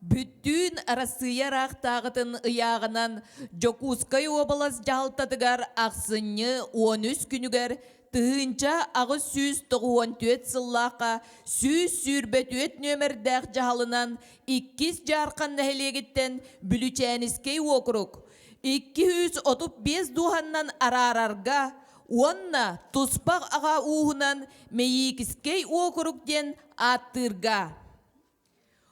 Бүттүүн арасыярақ тағытын ыяғынан Жокускай облас жалтатыгар ақсыны 13 күнігер тыынча ағыз сүз 94 сыллақа сүз сүрбетует нөмірдәқ жағалынан 2 жарқан нәхелегіттен бүлічәніскей округ. 235 дуғаннан арарарға, онна тұспақ аға уғынан мейікіскей округден аттырға.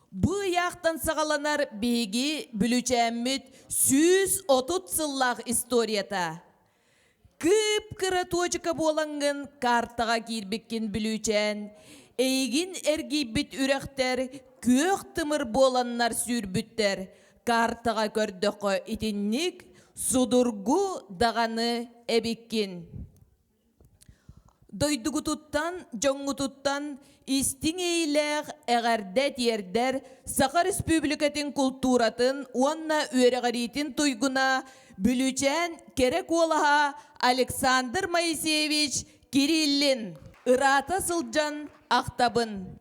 Бұл яқтан сағаланар беги бүлічәммет 130 сыллақ историята. Кып-кыра точка болаңын картаға кирбеккен бүлічән, әйгін әргейбіт үрәқтер көк тымыр боланнар сүрбіттер, картаға көрдіқі итіннік судургу дағаны әбеккен. Дойдугутуттан, жоңгутуттан, истин эйләг әгәрдәт ердер Саха Республикатын культуратын, онна өрәғаритин туйгуна бүлічән керек олаға Александр Моисеевич Кириллин ырата сылжан ақтабын.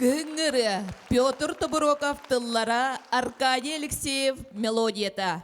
Кынгыры Петр Тобуроков тыллара Аркадий Алексеев мелодията.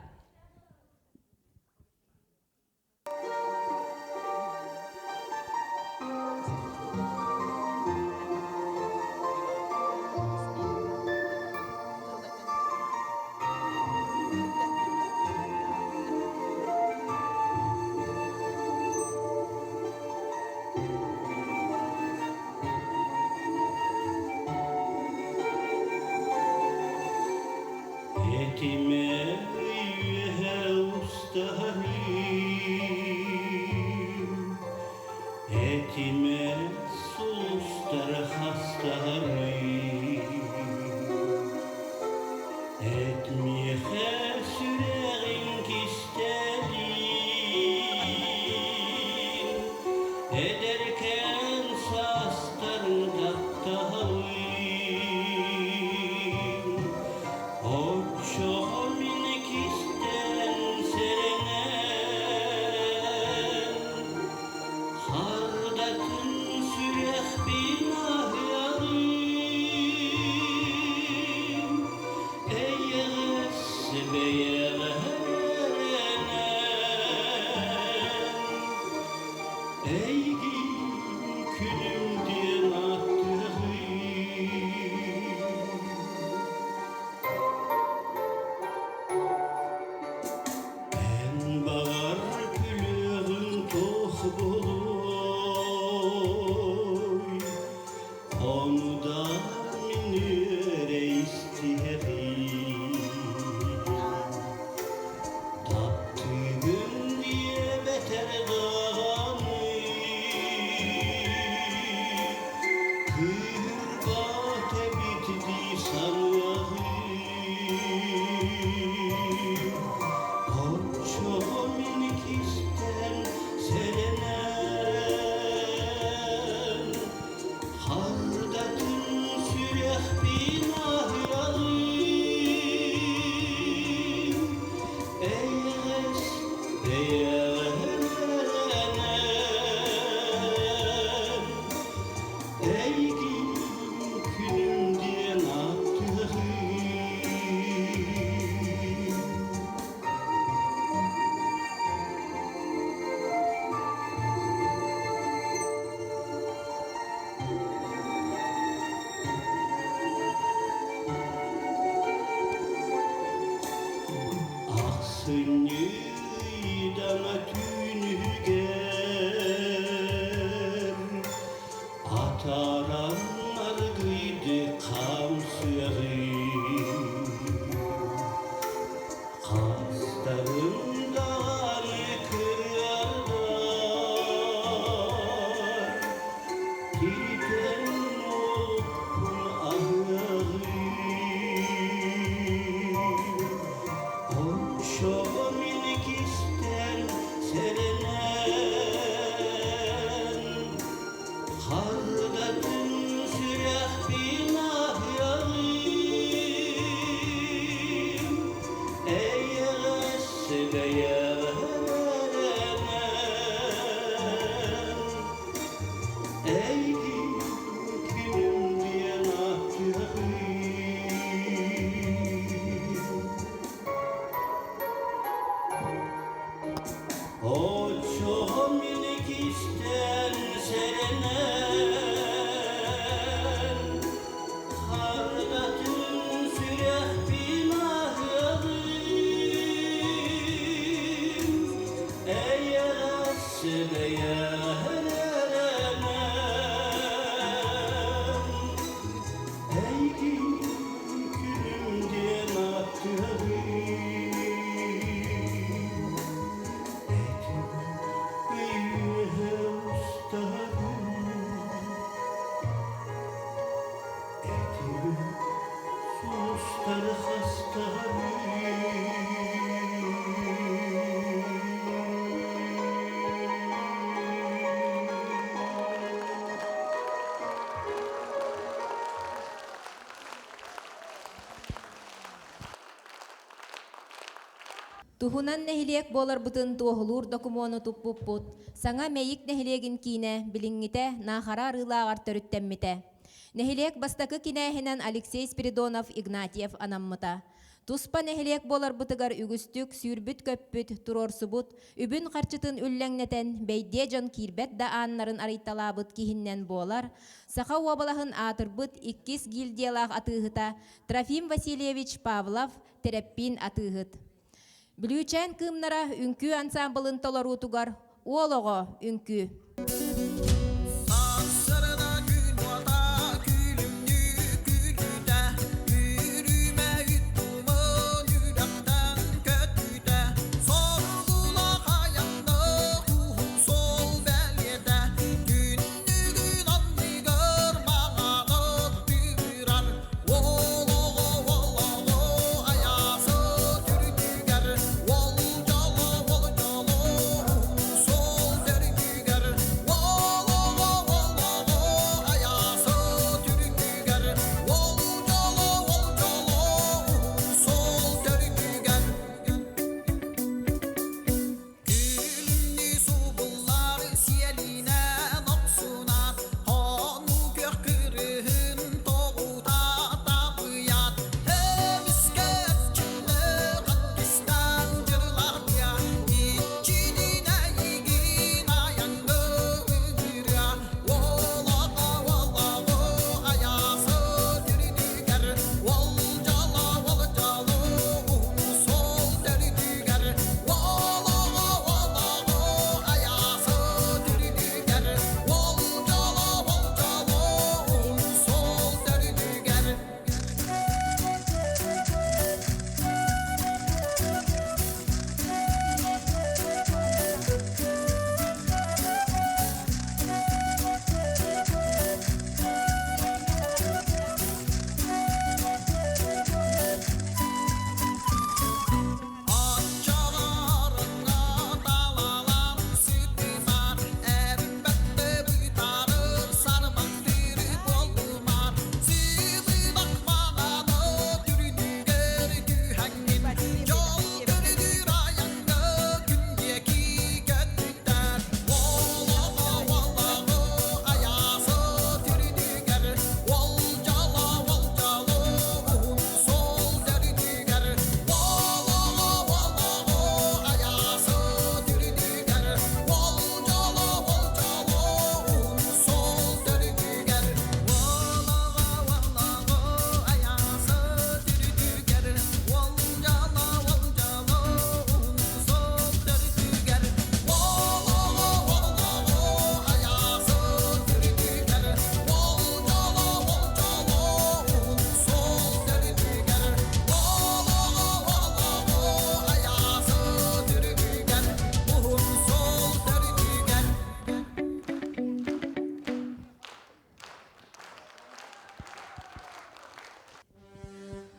Etime üye ustalarım, etime sustar hastalarım, etmeye sürerin kisterim, ederken sağ Saranlar kıydı kamsıyağı Kaslarından kırarlar Tirten okun ayağı O şominik ister serenen Hardatın sürah binah yağım Ey gıssıda yağlanan Ey günüm diyen ahtiyağım O çok minik isten serenen Hardatın sürah binah yağım Ey gıssıda yağlanan Ey günüm diyen ahtiyağım Tuhунан нәһилиек болар бутын туохулуур докумону туппуппут, саңа мэйик нәһилиегин киіне билиңите наахара арыылааҕар төрүттэммите. Нәһилиек бастакы кинээһинэн Алексей Спиридонов Игнатьев анаммыта. Туспа нәһилиек болар бутыгар үгүстүк, сүүрбүт көппүт, турорсубут, үбүн харчытын үллэҥнэтэн бэйдие дьон киирбэт да ааннарын арыйталаабыт киһиннэн буолар, саха уобалаһын аатырбыт иккис гильдиялаах атыыһыта Трофим Васильевич Павлов тереппин атыыһыт. Билүүчэн кыымнара үңкүү ансамблын толоруутугар уолого үңкүү. Whoa,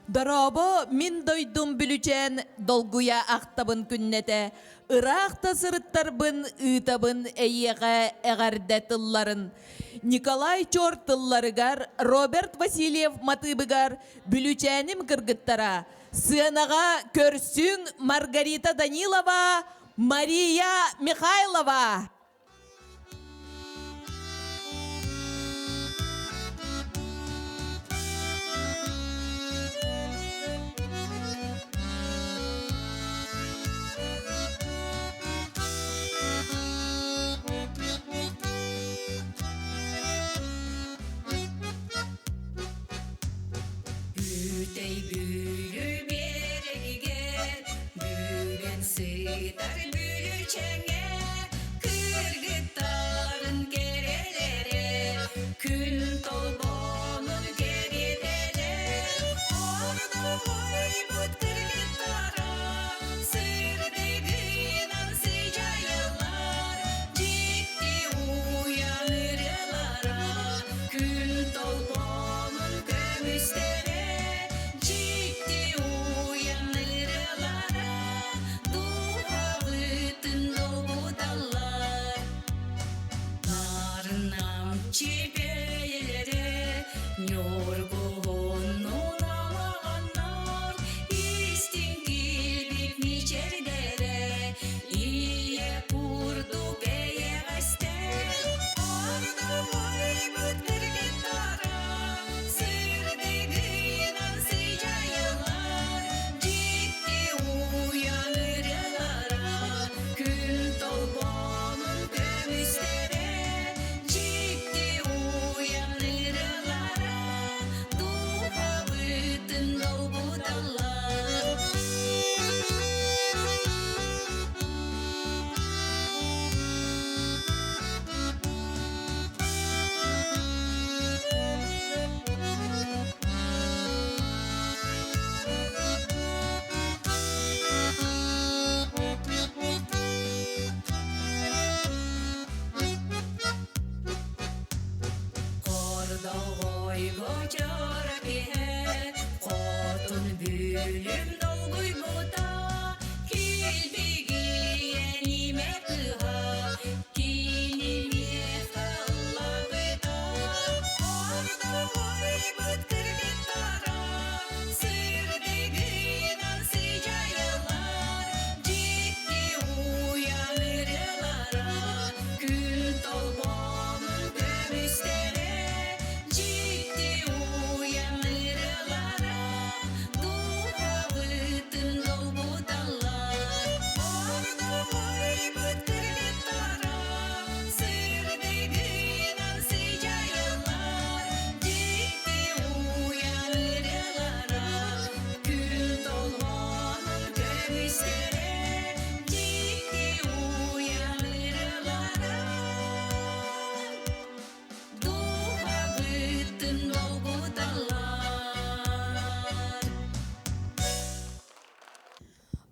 Дарабо мин дойдум бүлүчен долгуя актабын күннете, ыракта сырыттарбын ытабын эйеге эгерде тылларын. Николай Чор тылларыгар, Роберт Васильев матыбыгар бүлүченим кыргыттара. Сыанага көрсүң Маргарита Данилова, Мария Михайлова. Бүтей бүлі берегіге, бүген сыйтар бүлічеңе, кыргыттарын керелері, күн толбонын кеределі. Орда ой бұт кыргыттара, сырдығынан сыйжайылар, жекті уянырылара, күн толбонын көмістері.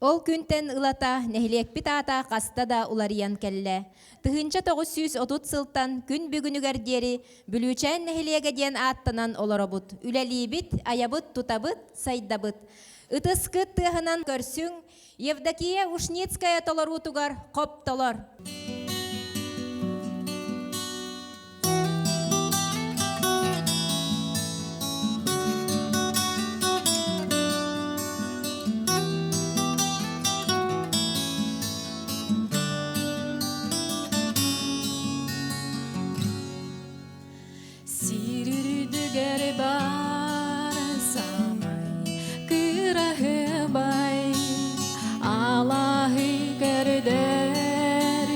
Ол күнтен ылата нехилекпит ата каста да уларыян келле. Тыгынча 930 сылтан күн бүгүнүгер дери бүлүүчен нехилеге диен аттанан олоробут. Үлелибит, аябыт, тутабыт, сайдабыт. Ытыскыт тыгынан көрсүң, Евдокия Ушницкая толорутугар коп толор. Allah'ı gerder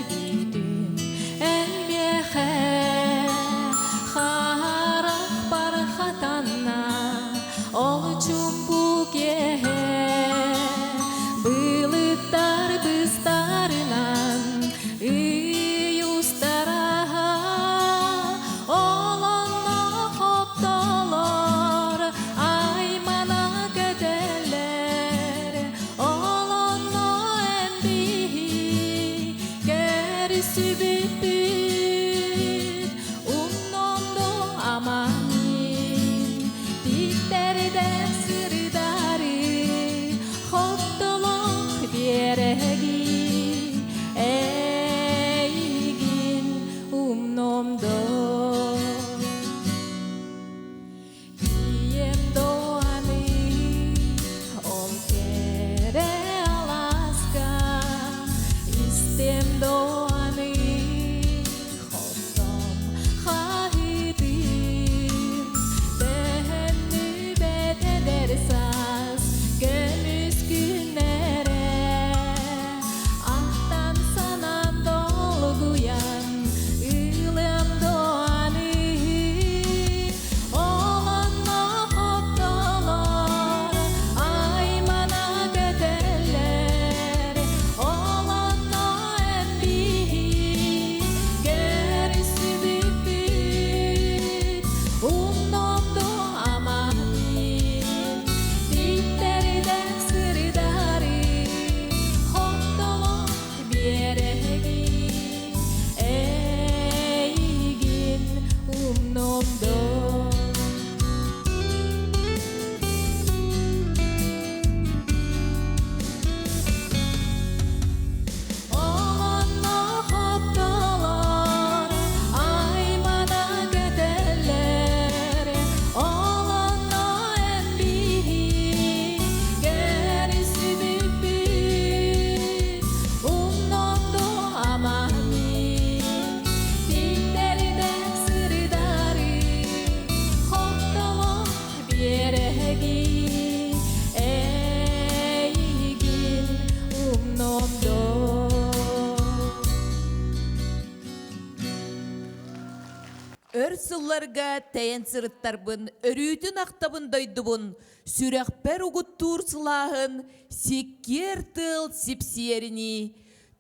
Өр сылларга тәйен сырыттарбын, өрүтін ақтабын дойдубун, сүрәқпер угуттур сылағын, секкер тыл сипсиерини.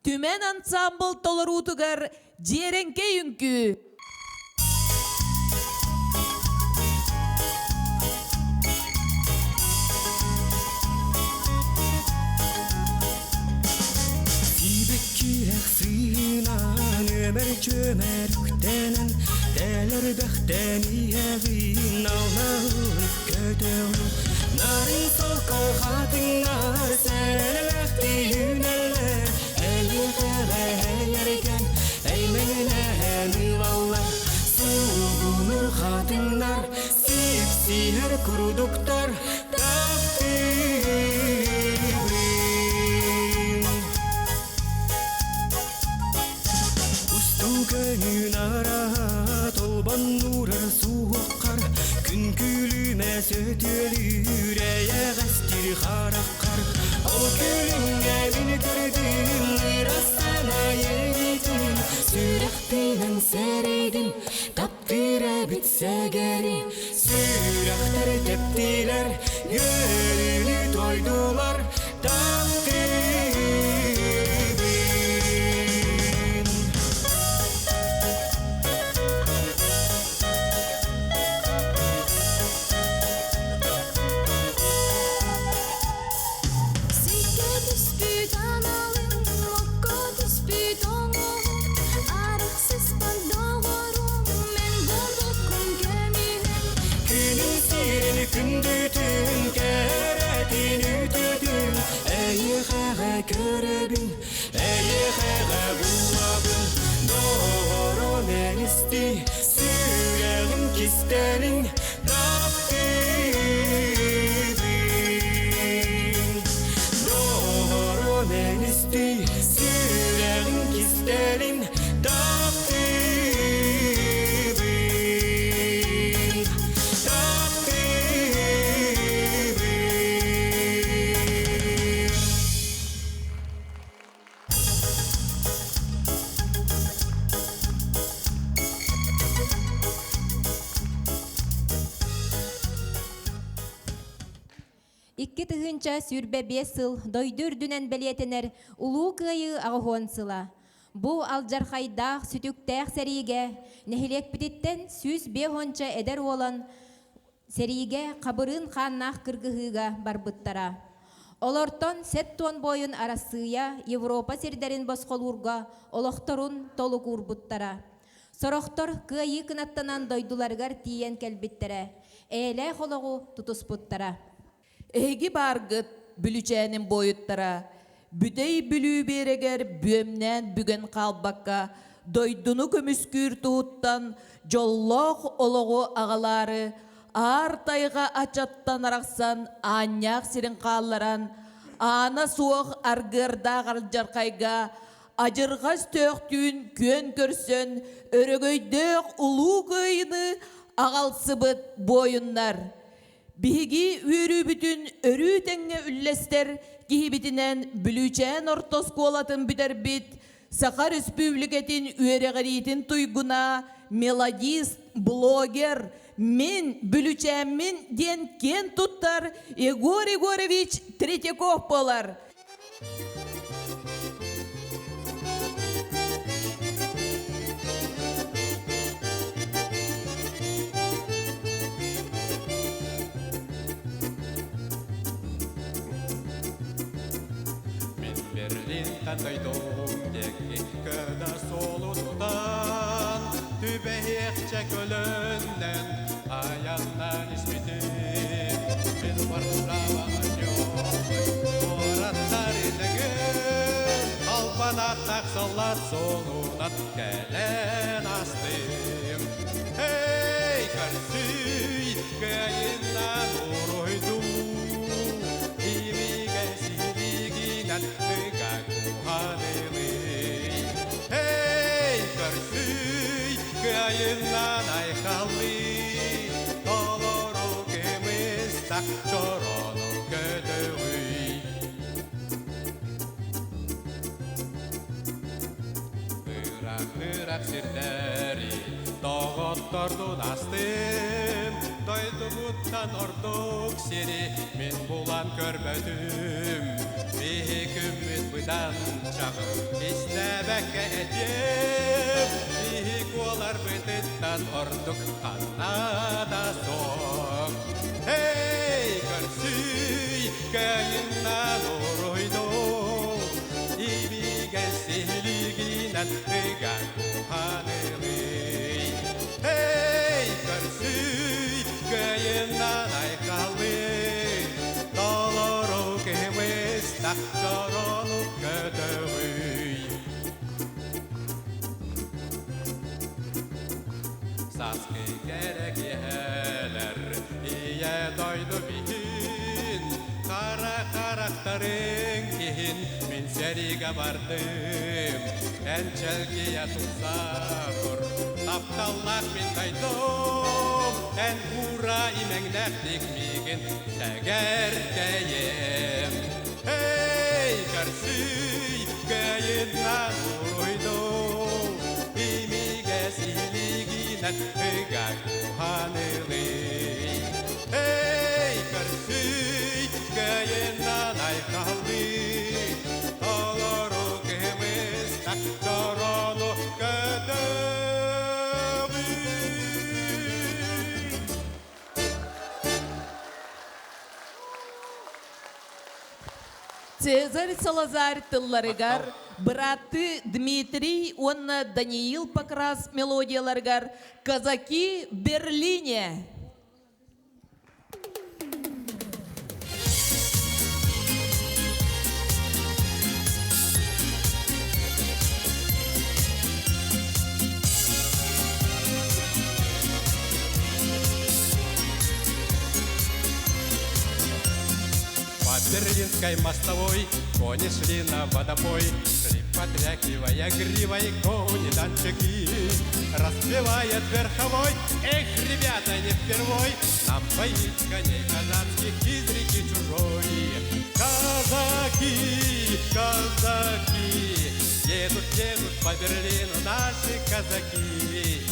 Түмен ансамбл толырутугар жеренке юнкü. Kürek sıyınan ömer çömerüktenin Deler behten iyevin ağlar kötün Narin solka hatınlar senelekti yüneller Eyyekere yerken eymene vallar Suğunur hatınlar sipsiher kuruduktar Gönül ara tolban nurar suğakkar Gün gülüme sötülür eyeğestir harakkar O gülüne beni gördüm Irasana yeridin Sürektilen seridin Tapdire bitse gerin Sürekter teptiler Gönlünü doydular Kündütün keretin ütüdün Eyyeğe görebin Eyyeğe bulabın Doğru menisti Süreğin kistenin Rabbim Doğru menisti Süreğin kistenin Икки тыгынча сүрбе 5 ыл дойдур дүнен белетенер улуу кыйы ағуон сыла. Бу алжархайдах сүтүктәк сериге нехилек бититтен сүз 5 эдер olan сериге кабырын ханнах кыргыгыга барбыттара. Олортон сет тон бойын арасыя Европа сердерин босқолурга олохторун толук урбуттара. Сорохтор кыйы кынаттанан дойдуларгар тиен келбиттере. Эле хологу тутуспуттара. Эги баргыт бүлүчәнин бойуттара, бүдей бүлүү берегер бөмнән бүген қалбакка, дойдуну көмүскүр тууттан, жоллох ологу агалары, ар тайга ачаттан араксан, аньяк сирин қалларан, ана суох аргырда гаржаркайга, ажыргас төктүн көн көрсөн, өрөгөйдөк улуу кыйыны агалсыбыт бойуннар. Биһиги үрүбүтүн өрүү теңге үллестер кихибитинен бүлүчән ортоску олатын бүтербит Саха Республикатын үерегеритин туйгуна мелодист, блогер, мен бүлүчәммин ден кен туттар Егор Егорович Третьяков болар. Тандайдом деки кыда солу тутан Түбейекче көлөннен аяннан испитин Мен Варшава ажёй Ораттар илеген Алпанак таксалар солунат келен астым Эй, карсүй, кайыннан уройду Имиге сиригинан Hey, karşıy, kayınlan aykallı Toloro kemista, çoronu kötüğü Irak sirleri Тоғыттырдың астым, дойды бұттан ордық сері, мен бұлан көрбөдім. Бейік үміт бұдан жағып, істәбәкке әдем. Бейік олар бұтыттан ордық қанада соқ. Эй, көрсүй, көйіннан оройды, ибиген селігінен үгән бұғанылый. Эй, көрсүй, көйіннан айқалы, долору кеміз тақ жоролу көтөғүй. Саскы керек елер, ие дойду бейін, қара қарақтарын кейін мен сәриге бардым. Әнчәлгея тұқса құр, тапталлақ мен дайдым. Ән ұра имәңнәк декмеген сәгәр кәйем. Эй, көрсүй, кәйіннан ұйды, имеге силігінен үгәк ұғанылый. Эй, көрсүй, кәйіннан айқалы, толору кеміз тақ жоролу көтөғүй. Цезарь Салазар тылларыгар, браты Дмитрий, онна Даниил Покрас мелодияларгар, казаки в Берлине. По Берлинской мостовой кони шли на водопой, шли потряхивая гривой кони-данчики. Распевает верховой, эх, ребята, не впервой нам поить коней казацких из реки чужой. Казаки, казаки, едут, едут по Берлину наши казаки.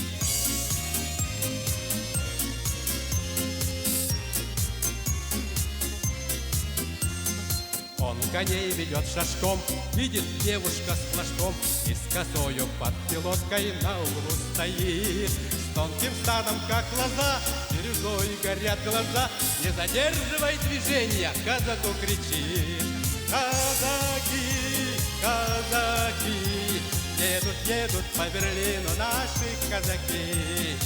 Он коней ведет шашком, видит девушка с флажком и с косою под пилоткой на углу стоит. С тонким станом, как лоза, бирюзой горят глаза. Не задерживай движения, казаку кричит. Казаки, казаки, едут, едут по Берлину наши казаки.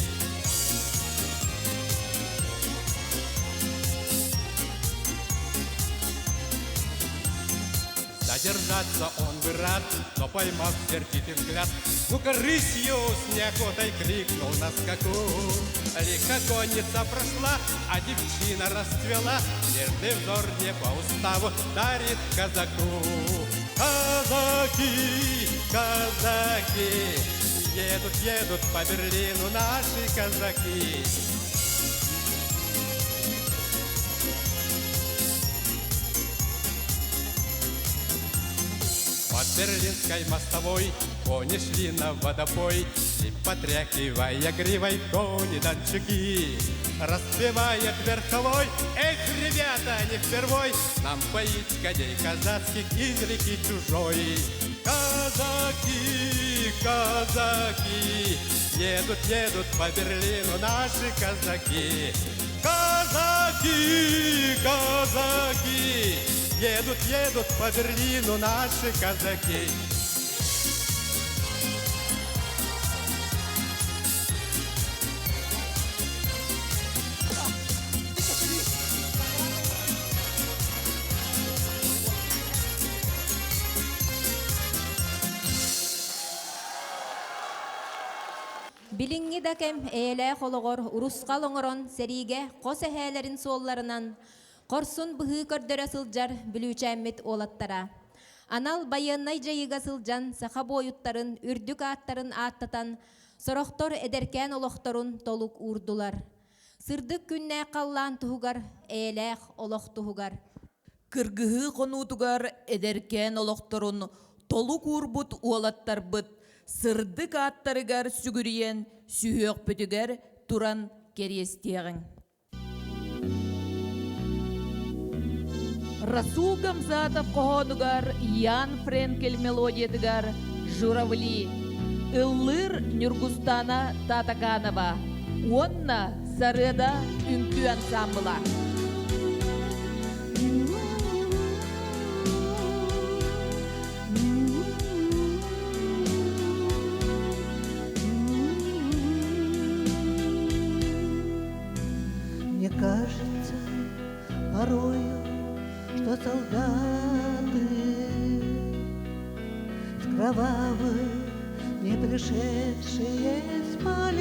Задержаться он бы рад, но поймав сердитый взгляд, ну-ка рысью с неохотой крикнул на скаку. Лихо конница прошла, а девчина расцвела, нежный взор не по уставу дарит казаку. Казаки, казаки, едут, едут по Берлину наши казаки. По Берлинской мостовой кони шли на водопой, и потряхивая гривой кони-данчики. Распевает верховой, эх, ребята, не впервой нам поить коней казацких из реки чужой. Казаки, казаки, едут, едут по Берлину наши казаки. Казаки, казаки, едут, едут по Берлину наши казаки. Билинги да кем эйле хологор урусқа лоңорон сериге қос эхээлерин суолларынан корсун быһыы көрдөрө сылжар билүүчәммит олаттара. Анал байыннай жайыга сылжан саха боюттарын үрдүк аттарын аттатан сорохтор эдеркен олохторун толук урдулар. Сырдык күнне қаллан туһугар эйлех олох туһугар. Кыргыһы конуутугар эдеркен олохторун толук урбут уолаттарбыт, сырдык аттарыгар сүгүриен sühök bütüger turan kerестеғің. Расул Гамзатов қоғонугар Ян Френкель мелодиядыгар «Журавли». Иллыр Нюргустана Татаканова. Онна Сарыда үнкі ансамбыла. Мне кажется порою, что солдаты с кровавых, не пришедшие с полей,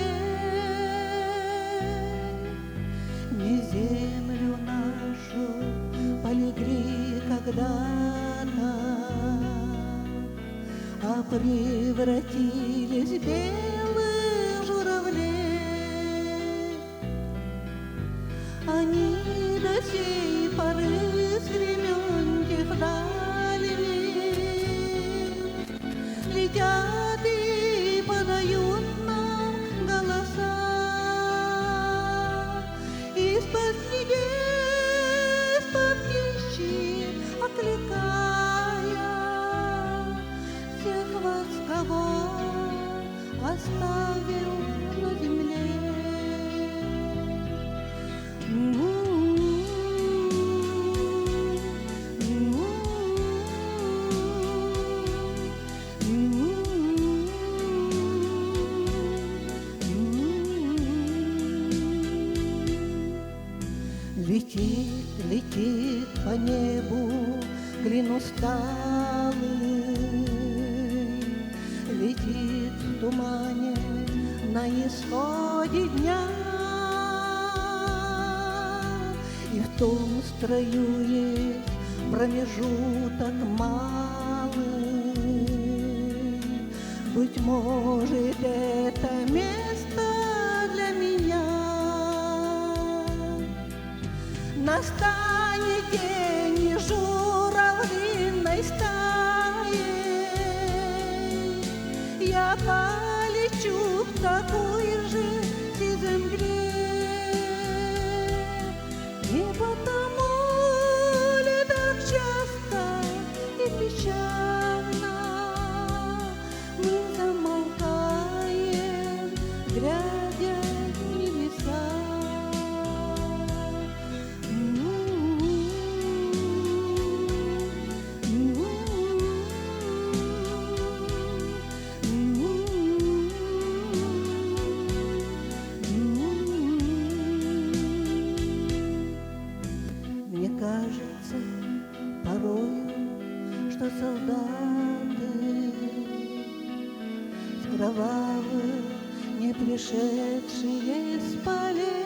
не землю нашу полегли когда-то, а превратились в белых журавлей. Они до сей поры с времен тех дальних летят и подают нам голоса. Из-под небес, под птичьи окликая всех вас, кого оставил на земле. Летит, летит по небу клин усталый, летит в тумане на исходе дня. И в том строю есть промежуток малый. Быть может, это место для меня. Настанет день журавлиной стаи, я полечу в такой же сизой мгле. Не потому ли так часто и печально мы замолкаем, глядя в небеса. Мне кажется порою, что солдаты с кровавых, не пришедшие с полей,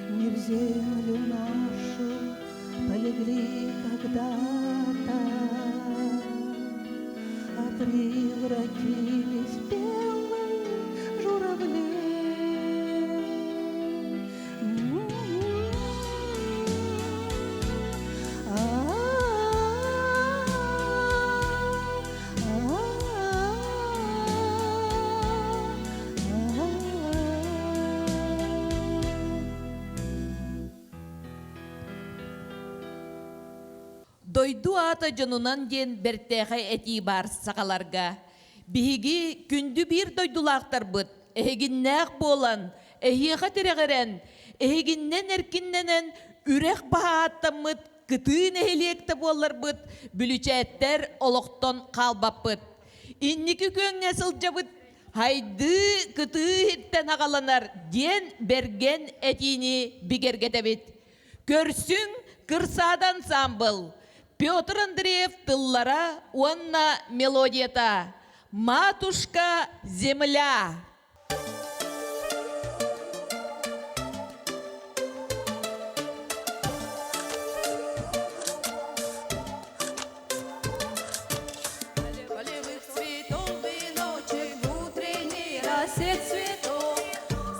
не в землю нашу полегли когда-то, а превратились в белых журавлей. Дойду ата жонунан ден бертеғай әти бар сақаларға. Биһиги күнді бір дойдулақтар бұд. Эхегіннәқ болан, эхеға терегерен, эхегіннен әркінненен үрек баға аттамыд, кытын эхелекті болар бұд, бүлічәттер олықтон қалбап бұд. Инники көнге сылжабыд, хайды кыты хиттен ағаланар, ден берген әтini бігергетебет. Көрсің кырсадан самбыл. Петр Андреев тыллара, онна мелодията. Матушка земля. Полевых цветов и ночи в утренний рассвет цветов.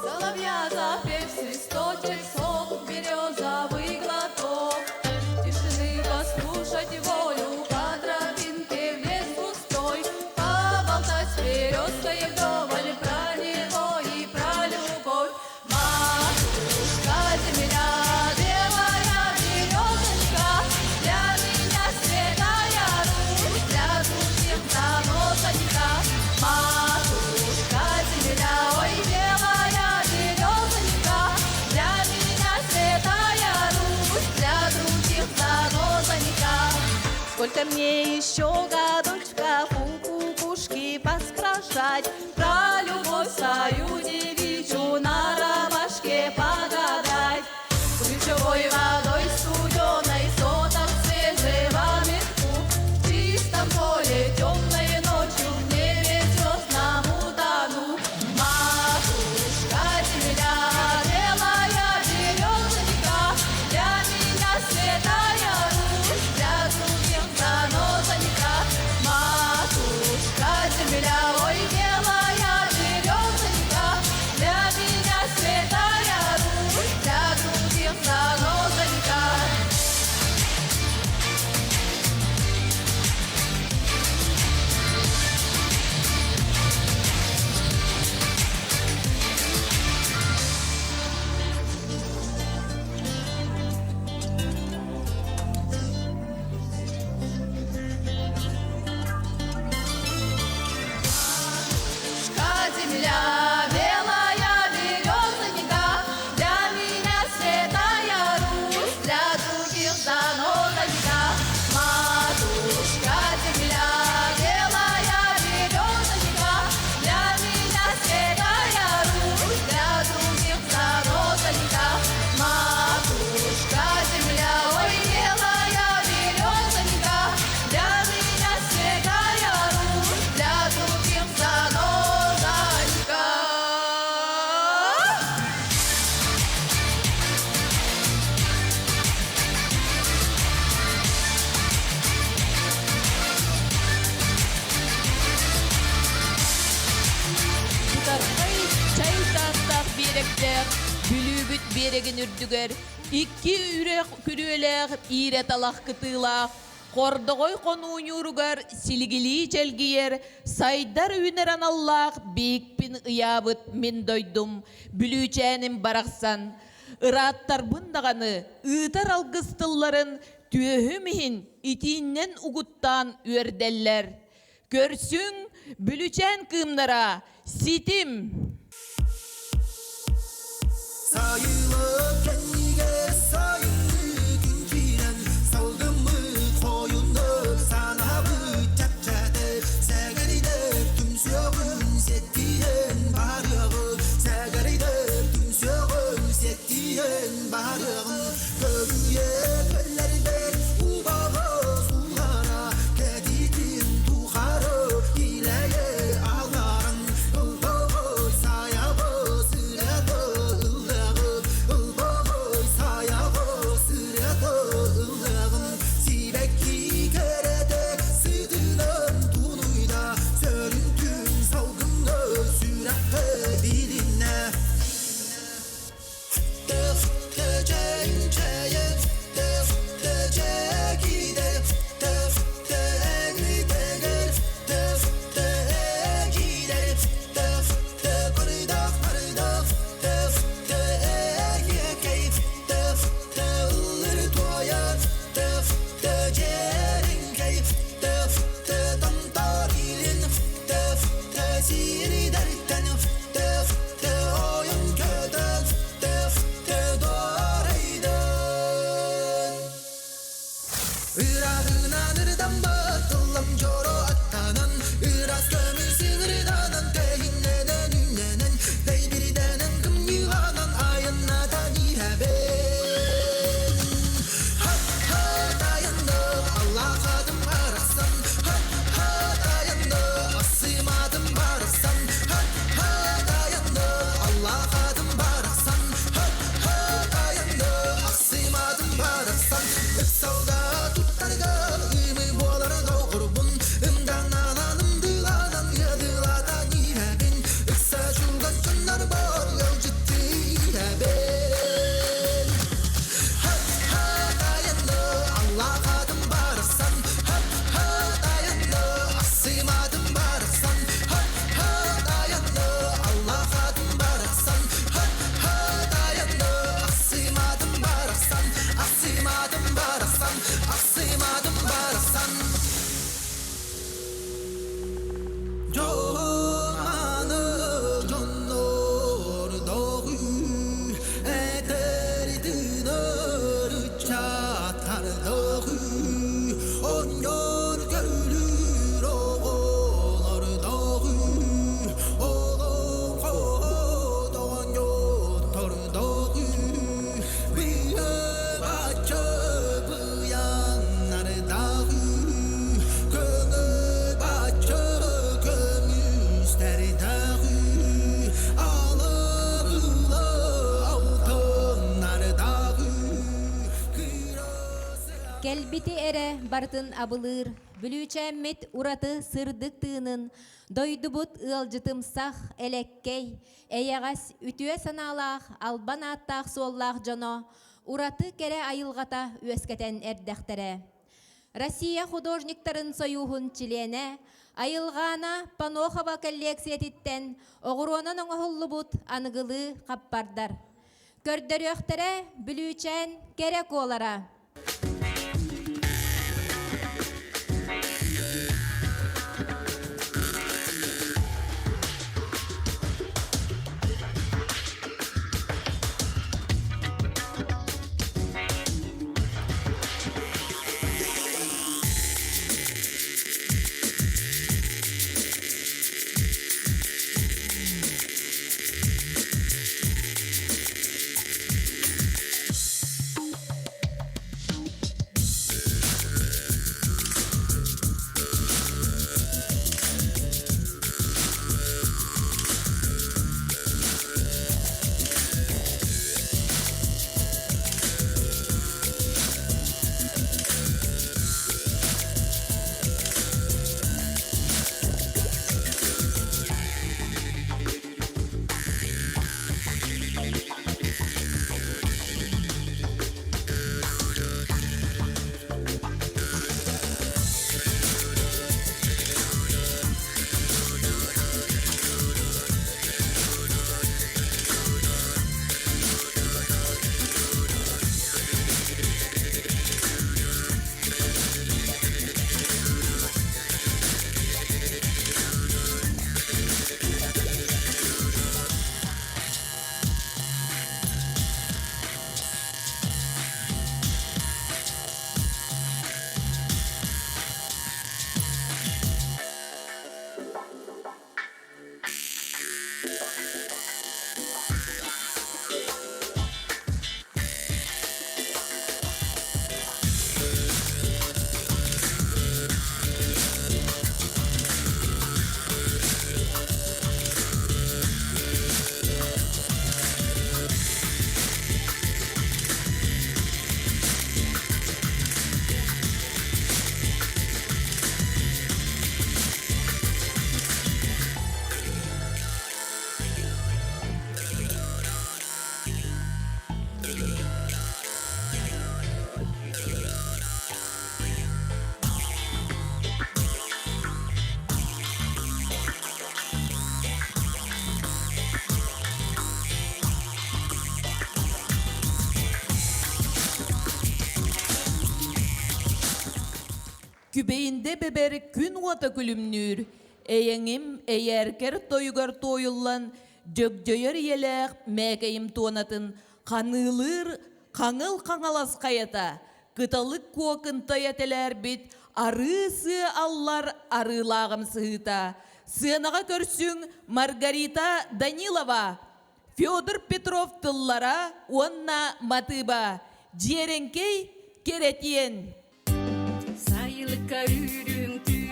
Соловья запев свисточек, сон березовый глоток. Тишины послушать волю по тропинке в лес густой, поболтать с березкой Дайте мне еще годочка кукушки поспрашать, про любовь свою девичью на ромашке погадать. Ключевой водой студеной соток свежего метку, в чистом поле темной ночью в небе звездном утону. Матушка земля белая березонька, для меня святая Русь, для других занозонька. Матушка земля, ой, белая березонька, для меня святая Русь, для других занозонька. Земля белая березонька, для меня святая Русь, для других занозонька. Матушка земля белая березонька, для меня святая Русь, для других занозонька. Матушка земля, ой, белая березонька, для меня святая Русь, для других занозонька. Тархай чай тастақ беректер, бүлүбүт берегин үрдүгер, икки үрек күрүелер, ире талақ кытылақ, кордогой конуун юругар, силигили челгиер, сайдар үйнеран аллах, бейікпін ыябыт мен дойдум, бүлүчәнім барақсан, ыраттар бұндағаны, ытар алгыстылларын, түйөһүмихин, итиннен угуттан үрделлер. Көрсүң, бүлүчән кымнара, ситим. Sayılıp kendine sayılı günciren saldım mı koyunu sana bıçakçadı segeride tümsüğün settiyen barığı segeride tümsüğün settiyen barığı kömye köllerden ubağı sulara keditin tuharı ileye ağların ılbağı sayağı sırağı ılbağı Билбити эре бартын абылыр, бүлүүчәммит ураты сырдык тыынын, дойдубут ылжытым сах элеккей, эйагас үтүе саналах, албан аттах суоллах жоно, ураты кере айылгата үескетен эрдәхтере. Россия художниктарын союхун чилене, айылгана Панохова коллекциятиттен оғуронан оңохуллубут аныгылы қаппардар. Көрдөрөхтере бүлүүчән керек олара. Kübeyinde beber gün vata külümnür. Eyeğim eyerker toygar toyullan, jögjöyer yelek mekeyim tuanatın, kanılır, kanıl kayata. Kıtalık kuakın tayateler bit, arısı allar arılağım sığıta. Sığınağa körsün Margarita Danilova, Fyodor Petrov tıllara, onna matıba. Ciyerenkey keretiyen. Sayılıkka ürüntün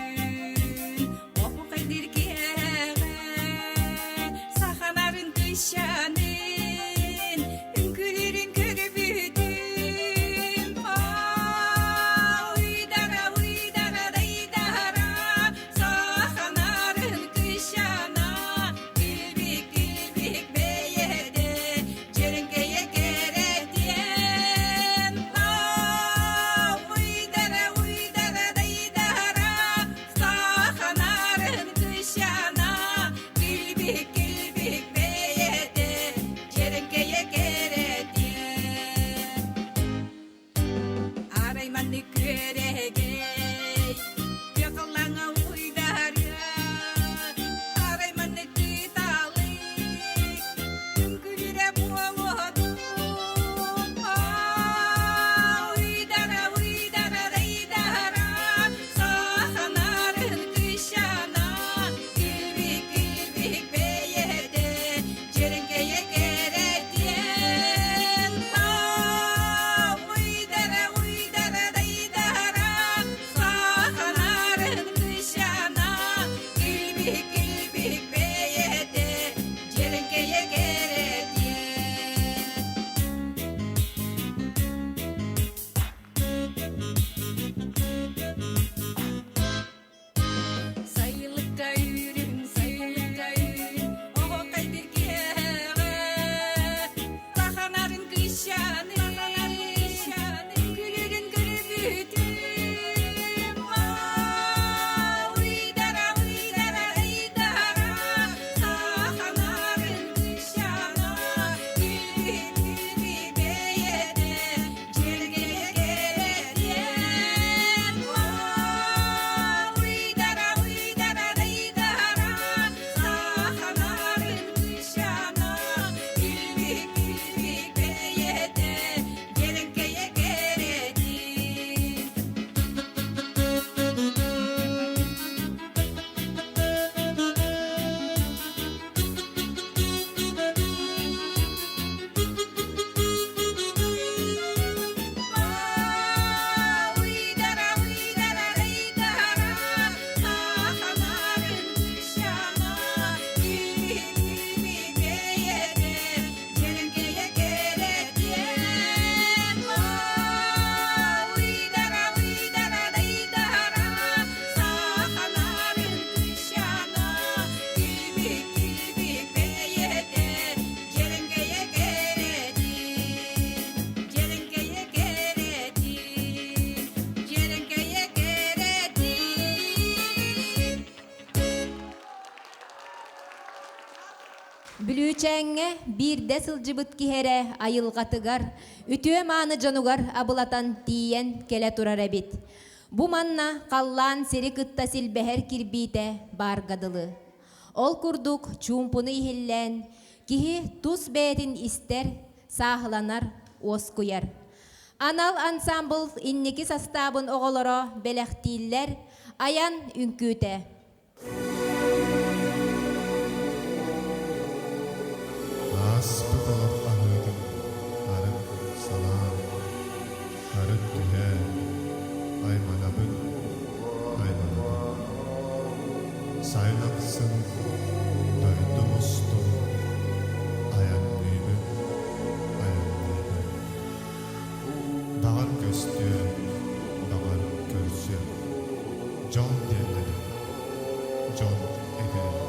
Oku kadirkeğe Sahanarın kışanın Ünkülürün körü büyüdüm Uydara uydara daydara Sahanarın kışana Gülbik gülbik beyede Cerenkeye keretiyen Uydara uydara daydara Бүлүүчәңе бирде сылжыбыт киһере айылғатыгар, үтүө мааны жонугар абылатан тиен келе турар эбит. Бу манна қаллаан сери кытта силбэхэр кирбиите баргадылы. Ол курдук чумпуны ихиллэн, киһи тус бээтин истер саахыланар оскуяр. Анал ансамбл инники составын оголоро белэхтииллер аян үнкүүтэ. Аспытылып анығын, арын салам, арын түле, айманабын, сайлақсын, дойды мұсту, аяннейбін, бағар көсті, бағар көрсі, жон дендері, жон егері,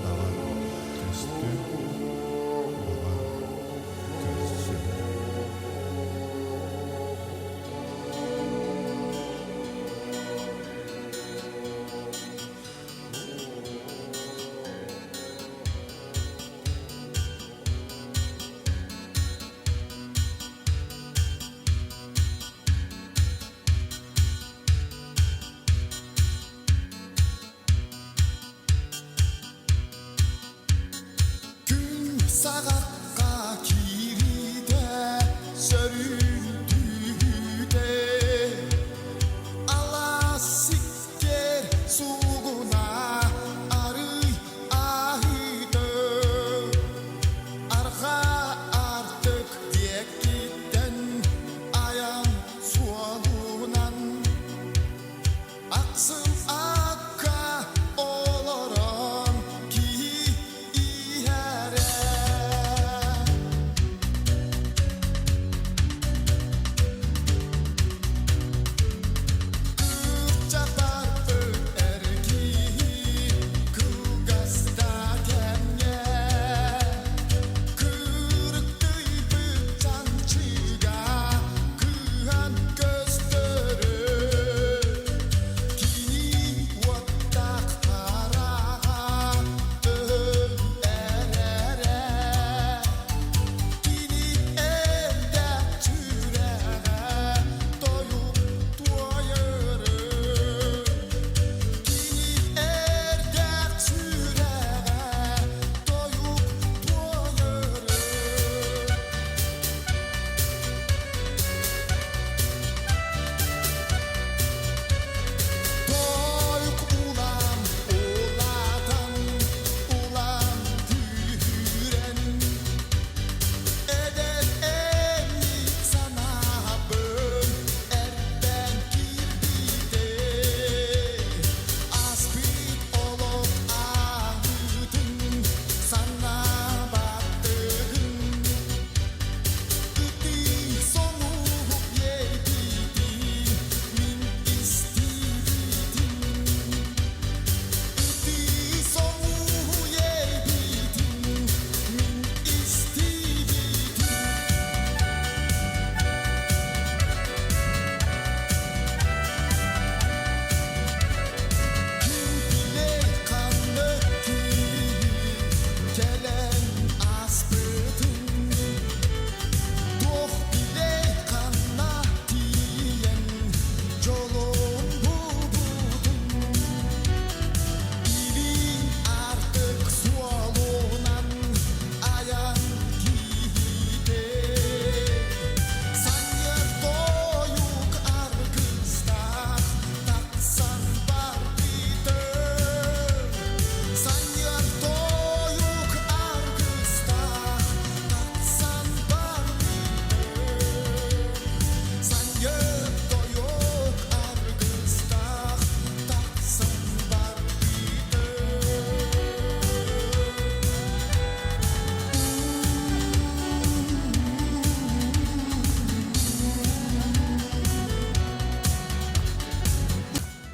бағар көсті, Sağakka kiride sörüldüde ala sikker suğuna arıy ahide arka artık diye giden ayan sualunan aksın akka oloran ki ihere.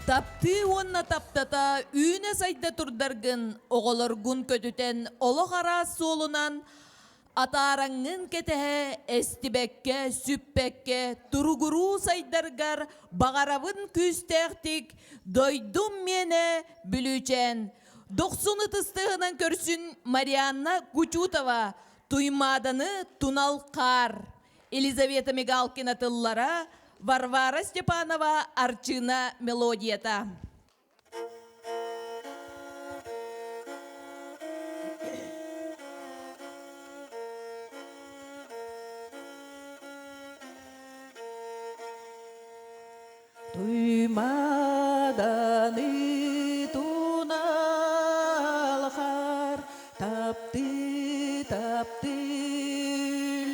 Taptı onna taptata üne sayda turdargın oğolorgun kötüten oloğara solunan atarangın ketehe estibekke süppekke turuguru saydargar bağarabın küstektik doydum mene bülüçen 90 тыстығынан көрсін Марианна Кучутова, Туймаданы Туналқар, Елизавета Мигалкина тыллара, Варвара Степанова Арчина мелодията. Туймаданы туналхар, тапты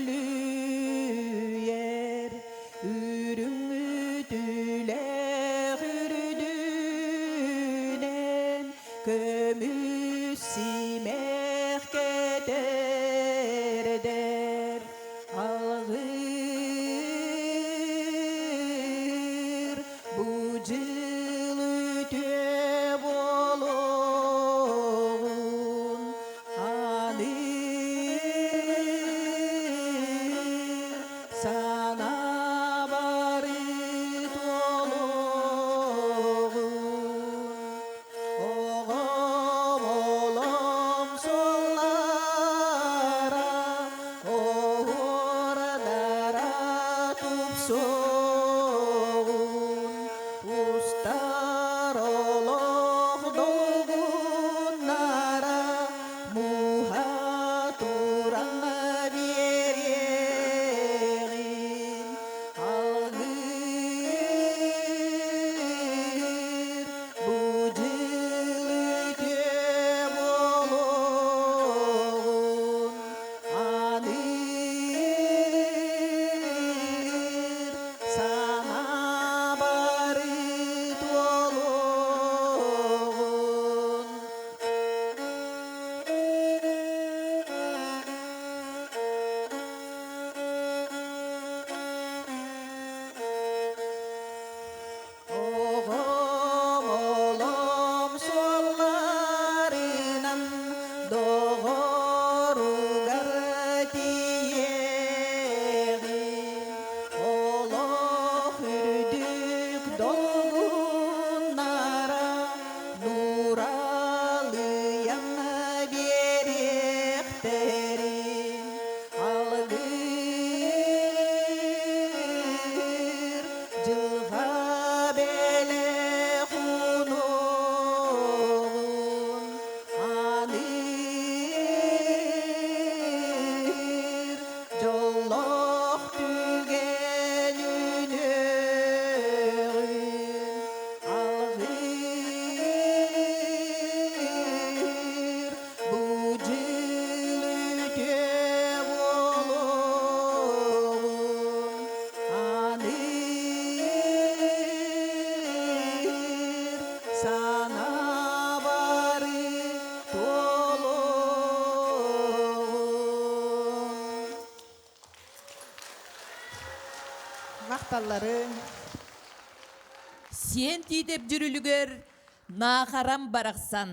лүйер, үріңі түләғ үрдінен, көміс симех кетердер, алғыр бұжыл өте болуын, аныр сана бары толуын. Оғым олым соллара, оғырдара тупсуын. Устар олық долғынара, муха тураңа берегін. Алғыр бұжыл өте болуын, аныр сана бары толуын. Оғым олым солларынан доғыруғар тиегін. Олық үрдік долғынара, нуралыян беректерін. Алғыр жылға беле құнуғын, аныр жоллық түген үнігін. Алғыр бұжыл өте болуын, аныр сана бары толуын. Мақталлары. Сен тийтеп жүрүлүгер нахарам барақсан.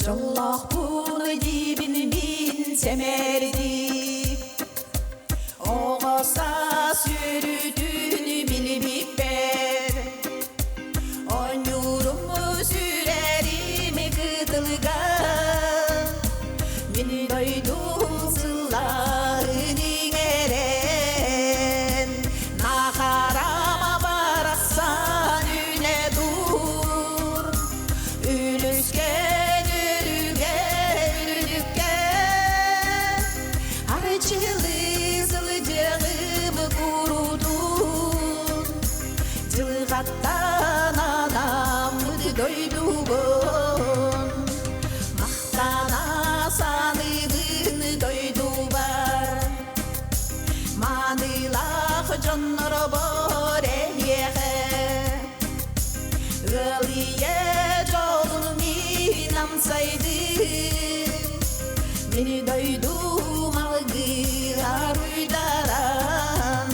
Жоллақ бұны дебін мен семерді, оғаса сүрүтүнү билбик бер. Онюруму сүрәріме кытылған, мені дойдум сылларының әрен. Нахарама барақсан үне дур, үліскен үріге үліккен. Арчылы зылы жығымы құрудun, жылғаттан адамды дойдуғын. Мақтана санығын дойду бар, манылақ жоннор бор эйеғе. Ылие жолын мен амсайды, мені дойду малғылар уйдаран.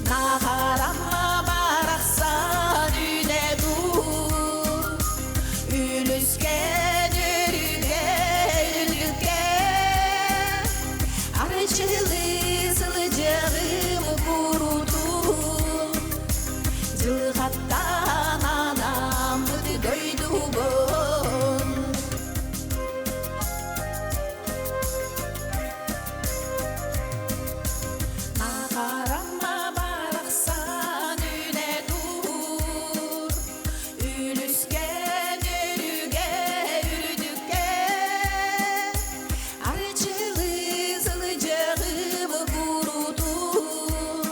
Нахарама барақсан үне дур, үліскен үріге үліккен. жығым құрудым жылғаттан анам дойду bon Nağarama baraqsan üne dur Ülüsken ürüge ürüdükке Arıçılı zılıcığım kurudun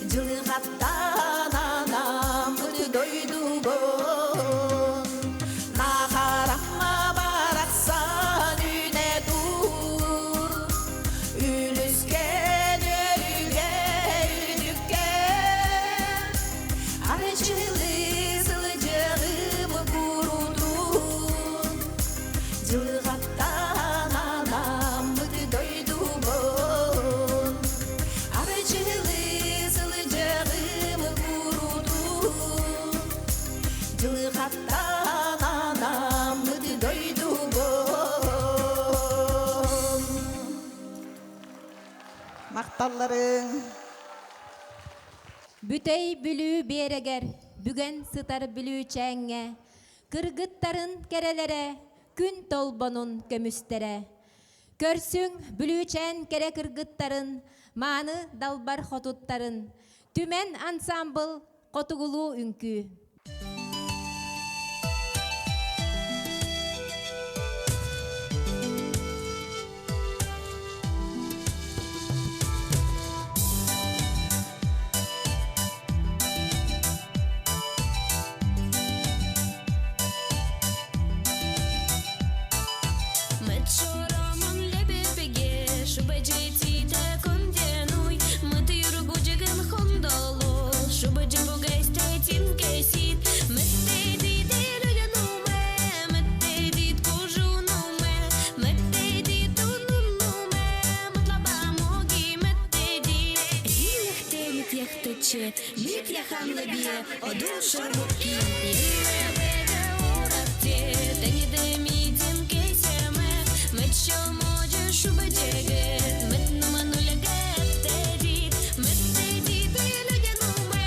Cılgattan anam doydu bon Nağarama baraqsan üne dur Ülüsken ürüge ürüdükke Arıçılı zılıcığım kurudun Cılgattan anam doydu bon Arıçılı zılıcığım kurudun Cılgattan anam doydu bon Мақталларың. Бүтей бүлүү берегер, бүген сытар бүлүү чәңге, кыргыттарын керелере, күн толбонун көмүстере. Көрсүң бүлүү чән кере кыргыттарын, маны далбар хотуттарын, түмен ансамбл котугулуу үнкү. Мет шоромон лебепеге, шуба жетиде конденуй, мет юргуджеген хондолу, шуба джибугайсте тимкесит, мет тедиде людянуме, мет тедид кожунуме, мет тедид унунуме, матлаба моги мет тедид. Лихтелит яхтече, лит яхан лебе, одул шармуки, елебеде урапте, тениде мидин кесеме, мет шомоджи шуба джегет, мет нуманулеге тедид, мет тедид людянуме,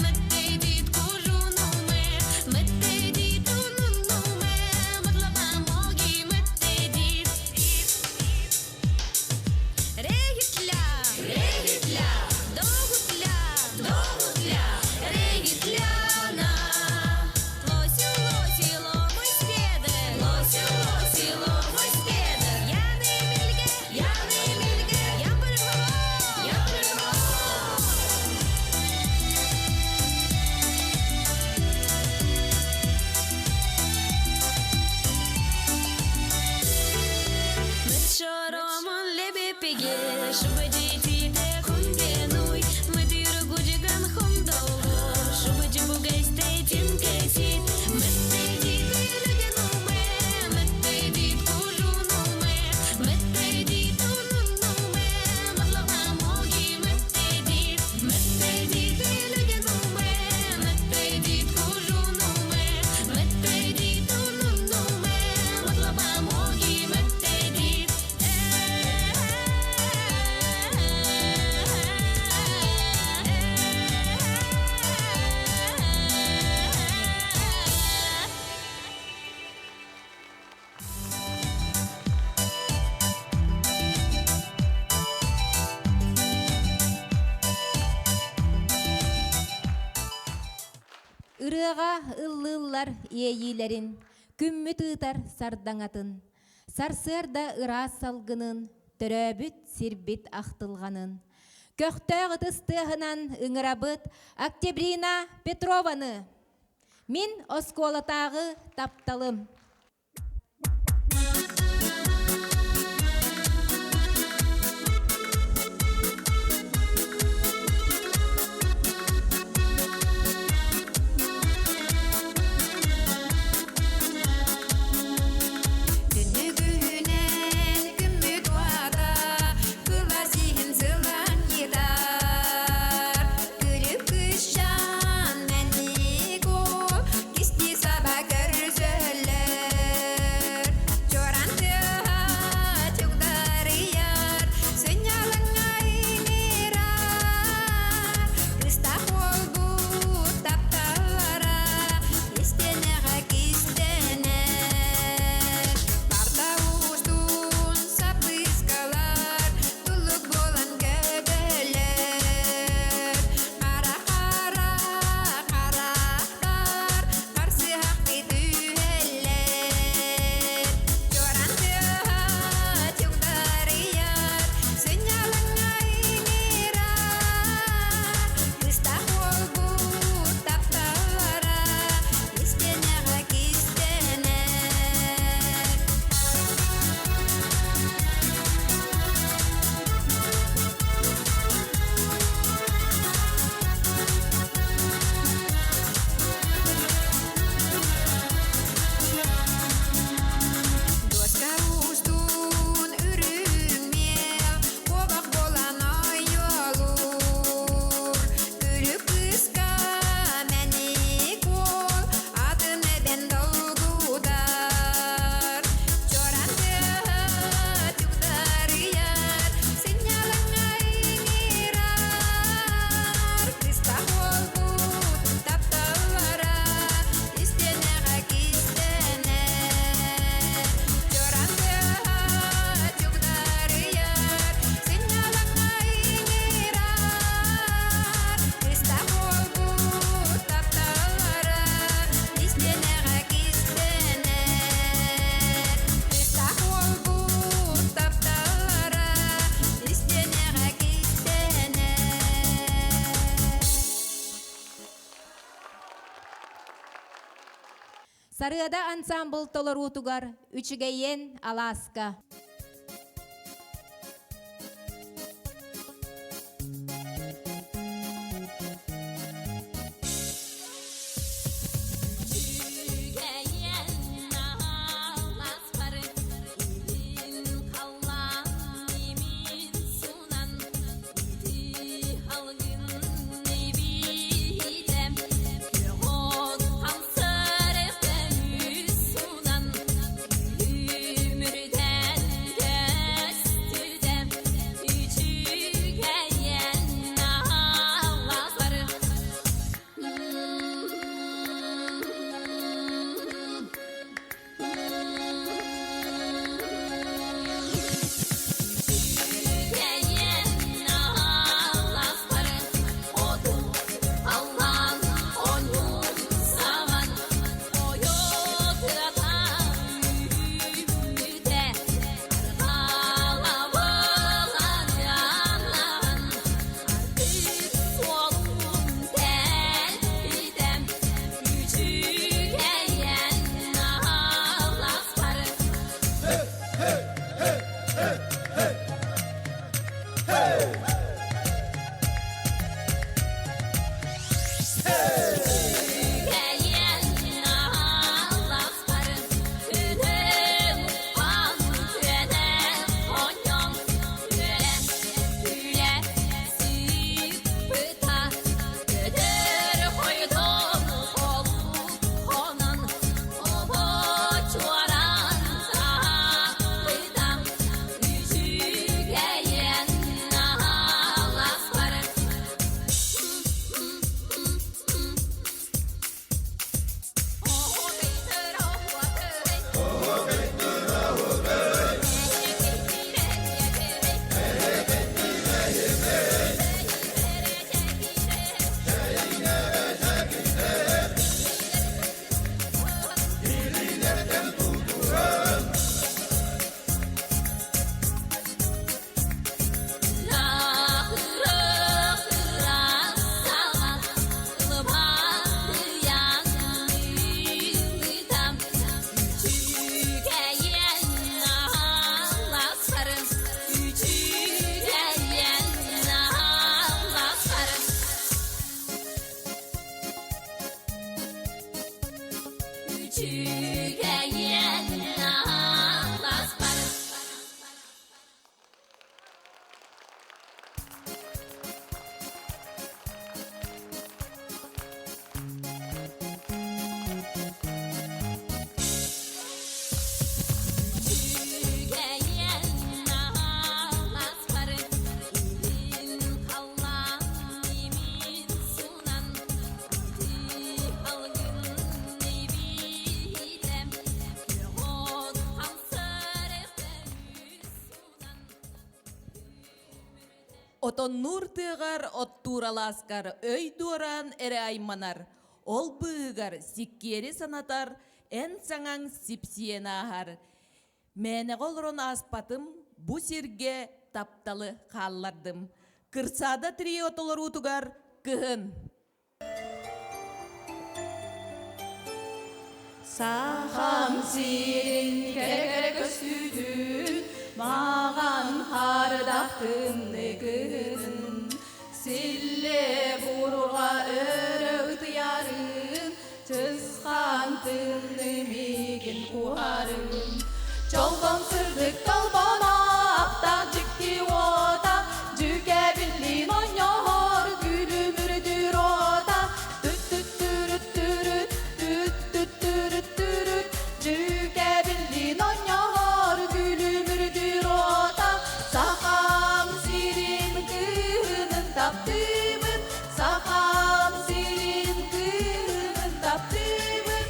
мет тедид кожунуме, мет тедид унунуме, матлаба моги мет тедид. Регитля, регитля, догутля, догутля, регитляна. Лосю, лосило, мой спедер, лосю, лосило, мой спедер. Я не мильге, я пришла, я пришла. Мет шоромон лебепеге, шуба жетиде конденуй, мет юргуджиган хондолу, шуба джибугайсте тимкесит, мет тедиде людянуме, мет тедид кожунуме, мет тедид унунуме, матлаба моги мет тедид людянуме, мет тедид кожунуме, мет тедид унунуме, матлаба моги мет тедид. Ырыға ыллылар иейилерин, күммү тыытар сардаңатын, сарсырда ыра салгынын, төрөбүт сирбит ахтылганын. Көктөг ытыстыгынан ыңырабыт Октябрина Петрованы. Мин осколатагы тапталым. Түнүгүнен күмү туада, кыласиhin сылан кидар. Күлүп күшан мәниго, кисти саба көрсөлөр. Sarıada ansambl tolorutugar Üçügeyen Alaska. Отоннур тыгар оттураласкар өй дуоран эре айманар. Ол быгар сиккери санатар эн саңаң сипсиенахар. Мәне голрон аспатым бу сирге тапталы қаллардым. Кырсада трио толорутугар кыһын. Сахам сирин керекер көстүдүн маған хардақтымны кыһын. Силле буруға өрө ытыярын тысқан тынны меген куарын. Жолдон сырдык толбона апта жикти ота жүке биллин ойнор күлүмүрдүр ота түт-түт-түрүт-түрүт түт-түт-түрүт-түрүт жүке биллин ойнор күлүмүрдүр ота сахам сирин кыһынын таптымын сахам сирин кыһынын таптымын.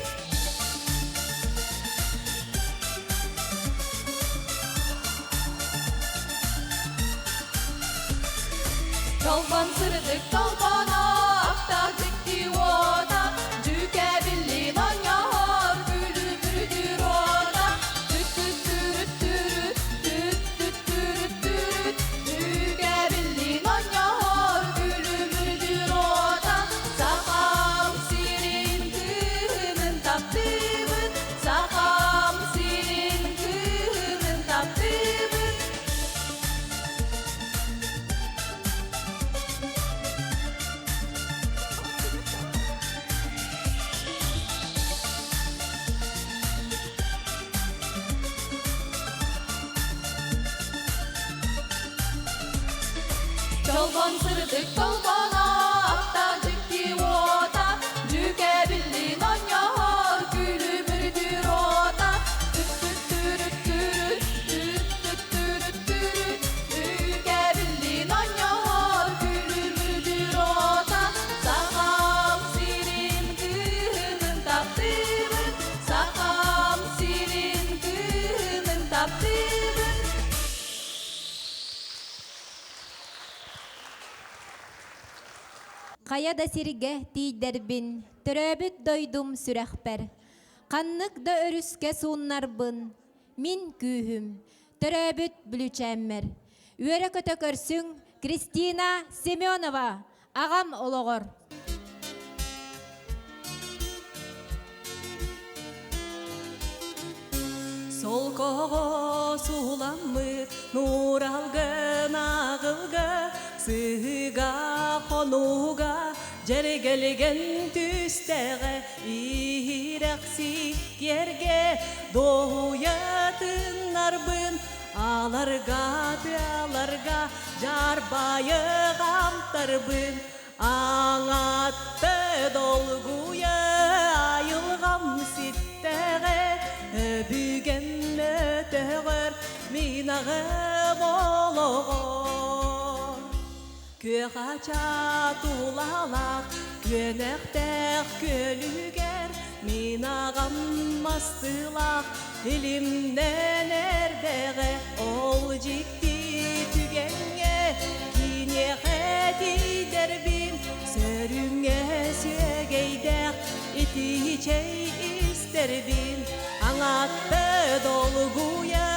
Толбан сырдык толбана апта жикти ота жүке биллин ойнор күлүмүрдүр ота түт-түт-түрүт-түрүт түт-түт-түрүт-түрүт жүке биллин ойнор күлүмүрдүр ота сахам сирин кыһынын таптымын. Толбон сырдык толбона акта жикти ота жүке биллин оньор күлүмүрдүр ота жүке биллин оньор күлүмүрдүр ота сакам сирин кынын таптыбын сакам сирин кынын таптыбын. Каяда сирге тийдербин, төрөбүт дойдум сүрәхпер. Каннык да өрүскә сууннарбын, мин күүһүм, төрөбүт бүлүчәммер. Үөрө көтө көрсүң, Кристина Семенова, агам ологор. Сол кого суламмыт нуралгын агылга сыга хонуга жергелген түстеге ирексик ерге доятынарбын аларга жарбайы камтарбын аңатты долгуя айылгам ситтеге Bügen ötüğür minağı bolğor Köğaça tulalak könektek kölüger Minağam mastılak dilimden erdeğe Ol jikti tügenge kineğe tiderbin Sörüңe sögeydek iti çey isterbin Аңатты долгуя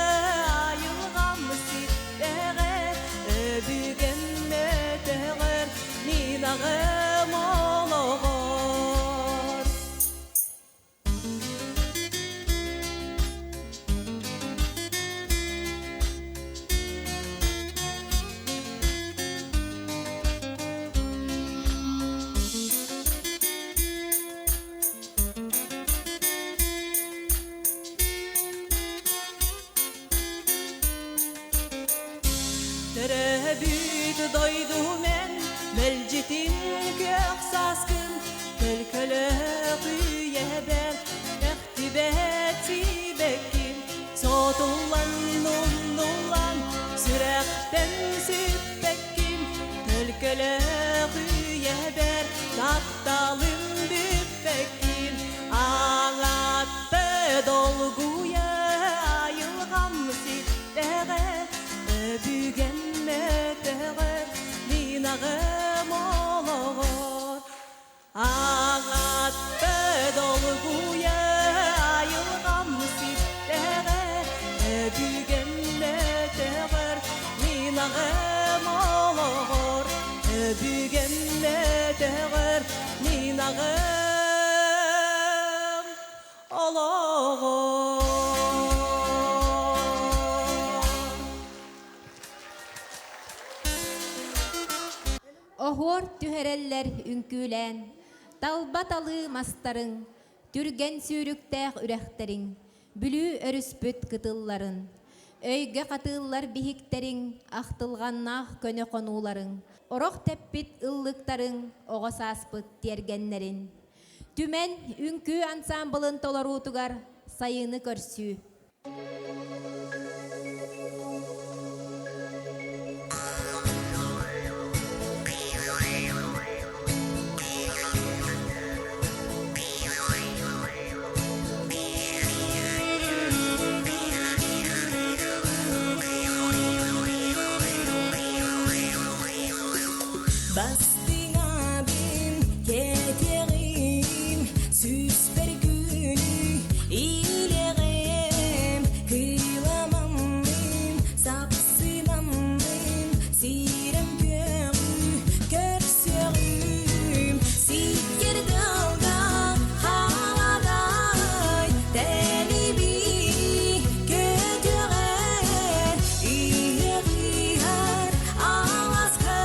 айылгам ситтеге Өбүген өтөгөр минагым ологор Төрөбүт дойду мен мелжитин көк саскын Көлкөлө күйебен эктибет сибеккин Сотулан нумдулан сүрөктен сүппеккин Көлкөлө күйебен тапталым бүппеккин Аңатты долгуя айылгам ситтеге Bügen ötüğür minağım oloğor Ağattı dolguya ayılgam sitteğe Bügen ötüğür minağım oloğor Bügen ötüğür minağım oloğor Ohor tühereller ünkülen, talbatalı mastarın, türgen sürüktäq ürekterin, bülü örüspüt kıtılların, öyge katıllar bihikterin, ahtılgannaaq köne konuların, orok teppit ıllıktarın, oğa saspıt tergenlerin. Tümen ünkü ansambılın tolarutugar sayını körsü. Bastın abim, keterim, süsper günü, ilerim, kıyılamam ben, sapsılam ben, sirem körü, körsörüm, sikker dalga, havaday, delibi, kötüre, ihar, ağaskı,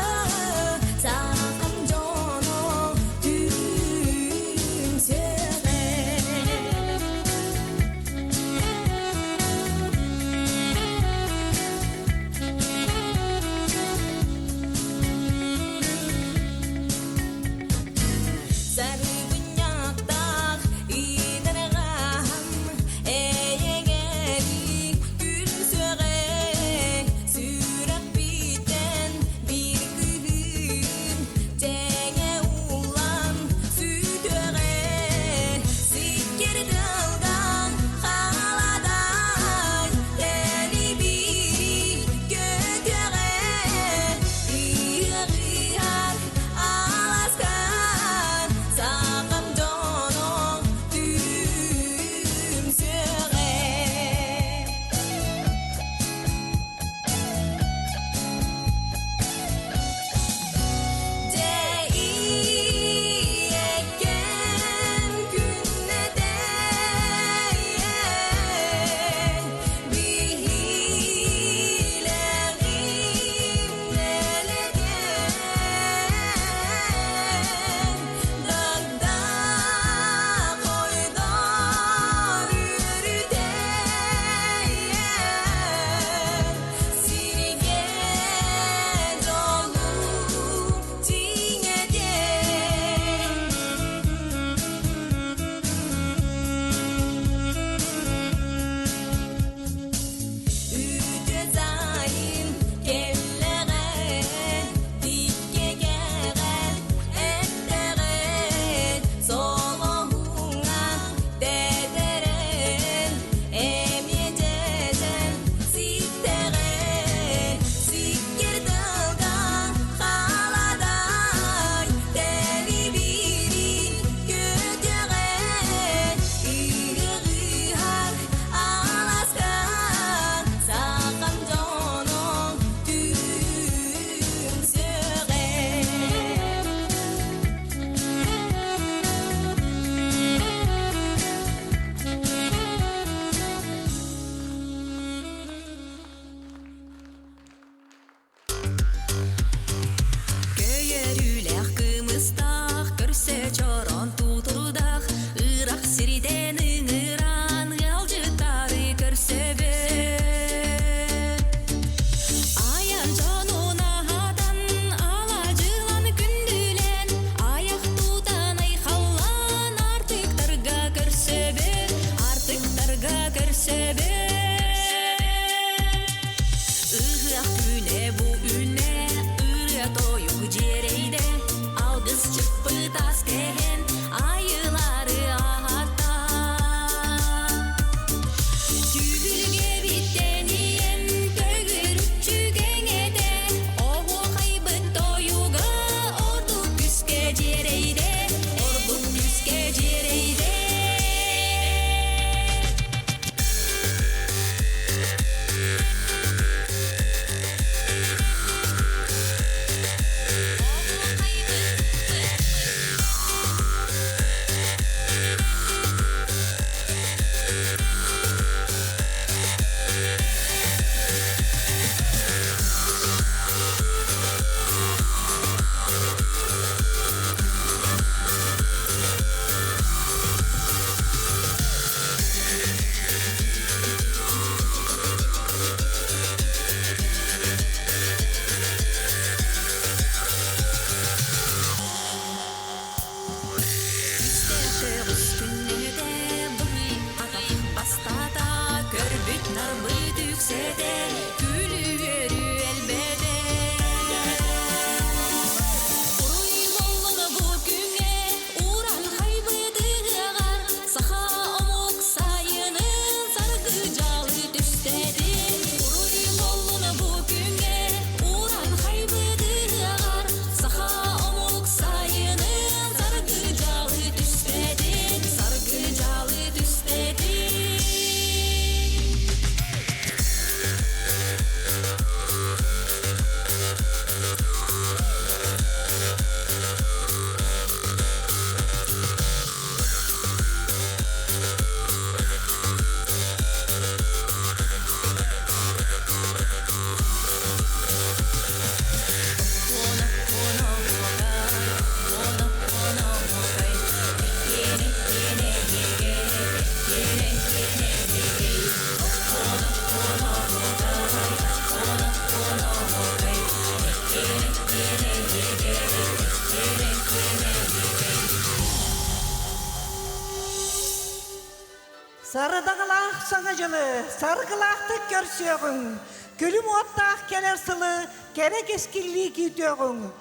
Sarıdağılaq sana жылы, sargılaqtı körsüğün. Külüm ottaq keler sılı, kerek eskilliği gidiyorun.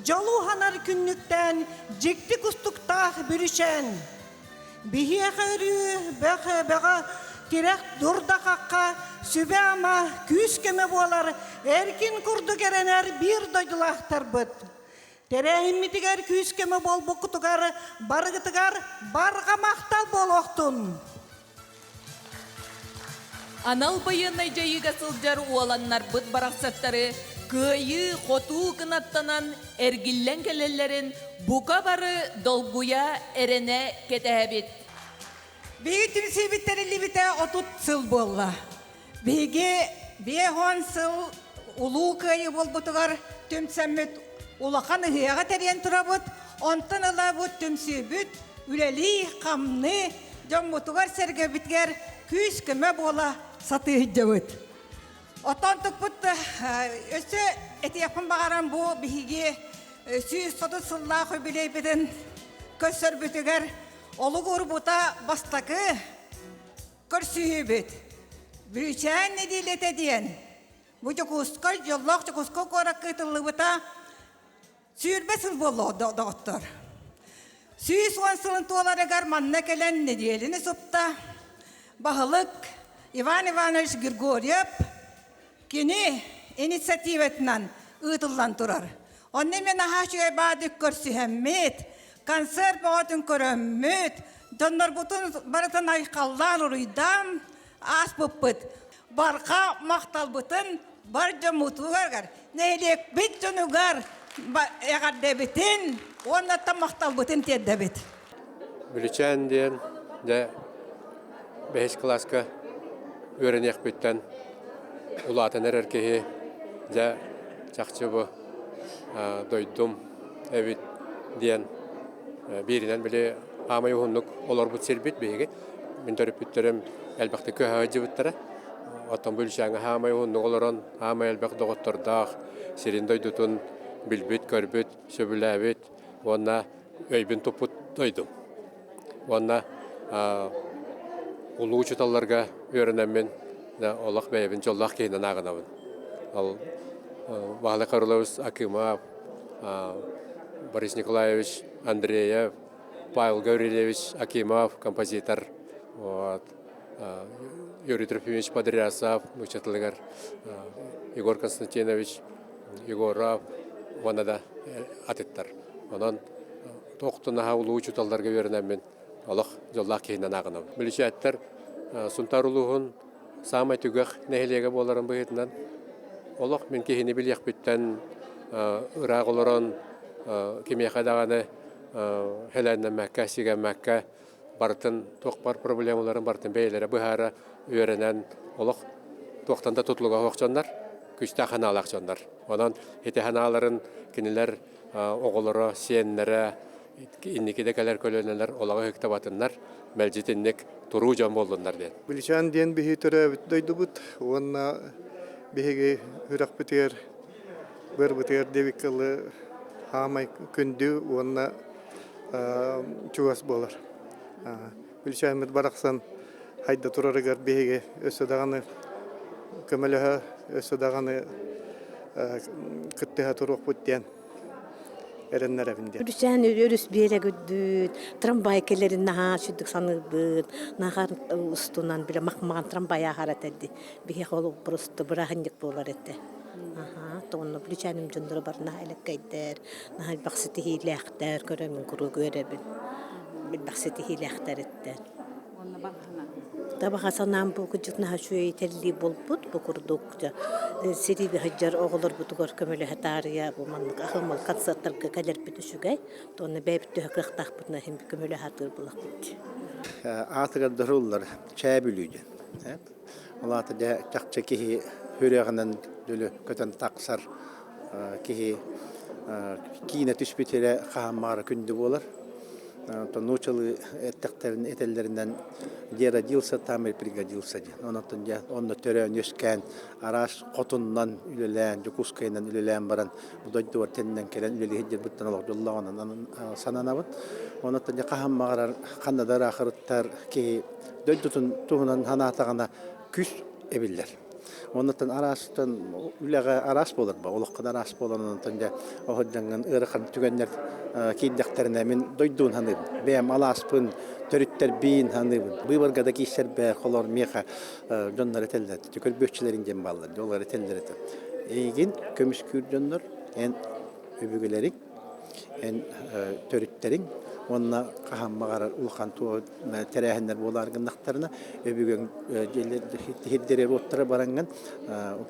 Jolu hanar künnükten, jikti kustuktaq bürüşen. Bihiye xörü, beğa, kirek durda qaqqa, sübe ama küs keme bolar, erkin kurdu gerener bir doydulaqtar bıt. Terehimitiger küs keme bol bokutugar, bargıtıgar, barga maqtal boloqtun. Анал байынай жайыга сылжар уаланнар бұд барақсаттары күйі қоту кынаттанан әргіллен келелерін бұқа бары долгуя әрене кетәбет. Биги түмсі біттерілі біте 30 сыл болла. Биги бейхон сыл улу күйі бол бұтығар түмсәммет улақан ұғыяға тәрен тұра бұт, онтын ұла бұт түмсі бүт, үлелі, қамны, жон бұтығар сәрге біткер күз кіме бола саты үдді Отон тұқпыт өсі әті яқын бағаран бұл бігі сүйіз соты сылла қой білей бідін көсір бүтігер олы ғыр бұта бастақы көрсүйі бүт. Бүрічән не дейлеті дейін. Бұты құсқы, жоллақ құсқы қорак қытылы бұта сүйірбе сыл болу доғыттыр. Сүйіз он сылын туалары гарманна келен не дейліні сұпта Бағылық Иван Иванович Григорьев кені инициативетінен ұтылдан тұрар. Онны мен ағашыға бадық көрсі әммет, концерт бағытын көріммет, дондар бұтын барытын айқалдан ұрыйдам, ас бұппыт. Барқа мақтал бұтын бар жамутуғарғар. Нейлек біт жонуғар әғар дәбітін, оннатта мақтал бұтын тед дәбіт. Білічән дейін де 5 класска öğrenек bütten ulatan erkeği de çakçı bu doydum evet diyen birinden bile ama yoğunluk olur bu serbet beyge ben törüp bütlerim elbette köhacı büttere atan bölüşen ama yoğunluk oluran ama elbette doktorda serin doydutun bilbit körbüt söbülevet ona öybün toput doydum ona Ulu uçutallarga öğrenemin Allah beyabin jollaq keyinden ağınabın. Al Vahla Karulovs Akimov, Boris Nikolaevich Andreyev, Pavel Gavrilevich Akimov, композитор, Юрий Трофимович Подрясов, uçutallar, Igor Konstantinovich Yegorov, ona da atettar. Ondan toqtunaha ulu uçutallarga öğrenemin Allah jollaq keyinden ağınabın. Bilişetler suntaruluğun Samay tügək nəhiliyəgə boların бұйытынан. Олық мен кейіні білек бүттен ұрақ оларын кемейқадағаны хәләннен мәккә, сиген мәккә бартын тоқпар проблемаларын бартын бәйлері бұхары өйренен олық тоқтанда тұтылуға оқчандар, күшті қаналақ жандар. Онан еті қаналарын кенелер оғылары, сиенлері, инникеде кәлер көлөнелер олаға хөктабатындар, мәлжетіннік тұру жан болдындар ден. Білішан ден бігі түрі дөйді бұд, онына бігі үрақ бітер, бір бітер девікілі хамай күнді, онына чуғас болар. Білішан мүд барақсан хайда тұрарығар бігі өсі дағаны көміліға, өсі дағаны күттіға тұруқ бұд ден. Үрүсән өрүс бере күдүт, трамвай келерин наха шүддүк саныбыт, нахар устунан биле макмаган трамвай ахарат эди. Бихе холу просто брахындык болар эти. Тону бүчәним жөндөрө бар наха элеккейдер, наха баксыты хилектер, көрөмүн куру көрөбүн. Бил баксыты хилектер эттер. Таба хасанам бу күжүтна шуй телли болбут бу курдук. Сириби хаҗар оглар бутугар көмөлө хатария бу маннык ахмал концерттарга келер бүтүшүгай. Тоны бебиттө хакыктак бутна хем көмөлө хатыр булак бут. Атыгар дөрүлләр чәй бүлүдән. Алаты да чакчаки хүрәгәннән дөлө көтән таксар ки кинә төшбетере хаммар күндү булар. то нучалы эттектерин этеллеринен где родился, там и пригодился. Онотон я онно төрөн өскән араш котуннан үлелән, жукускайнан үлелән баран будойдуар теннен келен үлели хеджер буттан олог жоллаганан сананабыт. Онотон я кахаммагар канадар ахырыттар ки дойдутун туһунан ханатагана күс эбиллер. Онотон арастан үлеге арас болар ба, олоккан арас боланын ja оходжанган ырыхан түгеннер кийдектерине мен дойдуун ханыбын. Бем аласпын төрүттер бийин ханыбын. Быйбаргада кийсер бер холор меха жоннор этелдер. Түкөл бөччүлерин жем балдар, жолар этелдер этем. Эйгин көмүс күр жоннор, эн өбүгөлерин, эн төрүттерин онна кахаммагар улхан туу терехендер боларгындактарына өбүгөн жерлер хиддере боттара баранган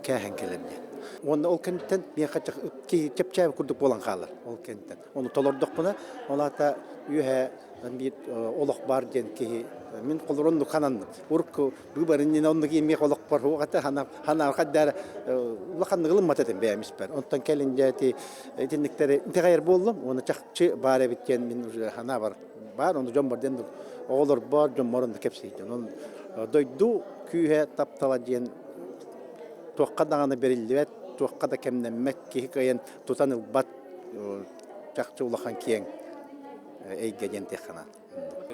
кахен келерди. Онда ол кенттен мен качак ки чепчабы курдук болан калар ол кенттен. Оны толордук буна, олата үйе бир олок бар ден ки мен колоронду канан урку бубарынын онду кийме олок бар угата хана каддар улаканды кылмат этем бемис бар. Онтан келин жати этиндиктери интегайр болдум. Оны чакчы бар биткен мен уже хана бар онду жон бар ден оголор бар жон морунду кепсейди. Оны дойду күйе таптала ден тоққадағаны берілдібет, тоққада кемнен мәкке кайын тутаныл бат чақчы улахан кең әйге ден текқана.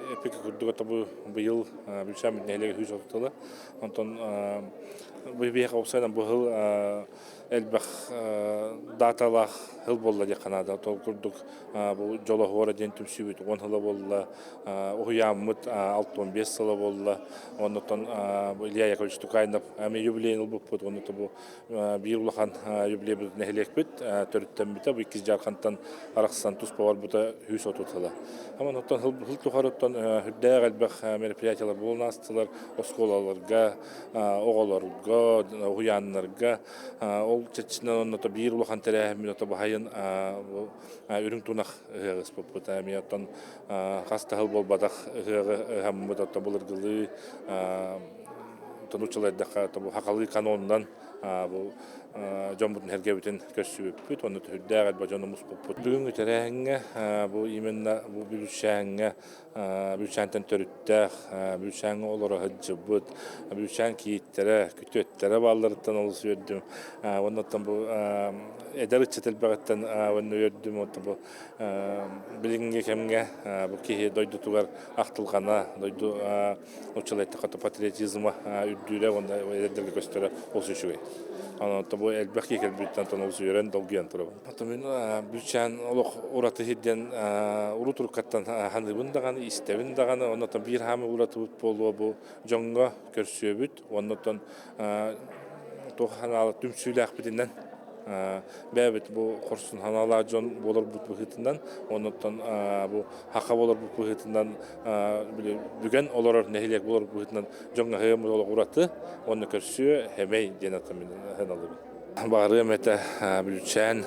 Эпик күрдігі табы бұйыл бүлшәмін нәйлегі хүз отылы. Онтон бұйбек ауысайдан бұғыл әлбәқ даталақ хыл болла дек қанада. Тол күрдік бұл жолы ғора ден түмсі 10 хылы болла, ұғыямыт 6-15 сылы болла. Онтон Илья Яковлевич Тукайнап әме юбилейн ұл бұп бұд. Онтон бұл бір ұлақан юбилей бұд нәхелек бұд. Төріттен бұта бұл 2 жарқантан арақсан тұс бавар бұта хүз отылы. Аман оттан хыл тухаруттан хүддәг әлбәқ мероприятиялар болнастылар, осколаларга, оғаларга, уяннарга. Ол чечинен онната бир улахан терәһмен ота бахайын үрүң тунах ыгыс буппут әми оттан хаста хыл болбадах ыгы хаммыт ота булыргылы тонучалардака табу хакалы канондан бу жомбутун хергебитин көссүбүппүт оны хүддәг әлбә жонумус буппут бүгүнгү терәһеңе бу именно бу бүлүшәңе бүлүшәнтен төрүттәх бүлүшәңе олора хыджыбыт бүлүшәң кийиттере күтөттөрө балларыттан олус өрдүм оннотон бу эдеричтел багаттан онно өрдүм онто бу билинге кемге бу ки дойду тугар актылгана дойду учулайтта ката патриотизма үрдүлө онда эдерге көстөрө олсушугай анан бу элбек келбиттен тон олсу өрен долгуян турабы атымен бүлчән олох ураты хидден урутуркаттан ханыбын даганы истебин даганы оннотон бир хамы ураты болуу бу жоңго көрсөбүт оннотон тоханалы түмсүләк битинен бәбит бу корсун ханала жон болор бут быхытынан оннотон бу хака болор бут быхытынан бүген олорор нехилек болор быхытынан жоңго хем болор ураты онны көрсө хемей денатамын ханалыбы бары мете бүлчән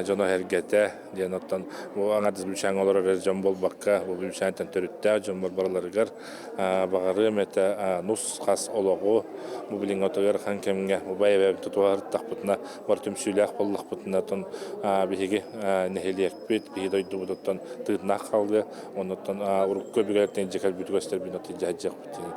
жоно хергете деноттан бу аңадыз бүлчән олар жон болбакка бу бүлчәнтен төрүттә жон барларыгар бары мете нус хас ологу бу билин отогер хан кемге бу байбы тутуар тахпытна бар түмсүләк боллык бутна тон биге нехелек бит биге дойду буттан тыдна калды оннотан урук көбүгәртен жекел бүтгөстөр бинот жаҗак бутен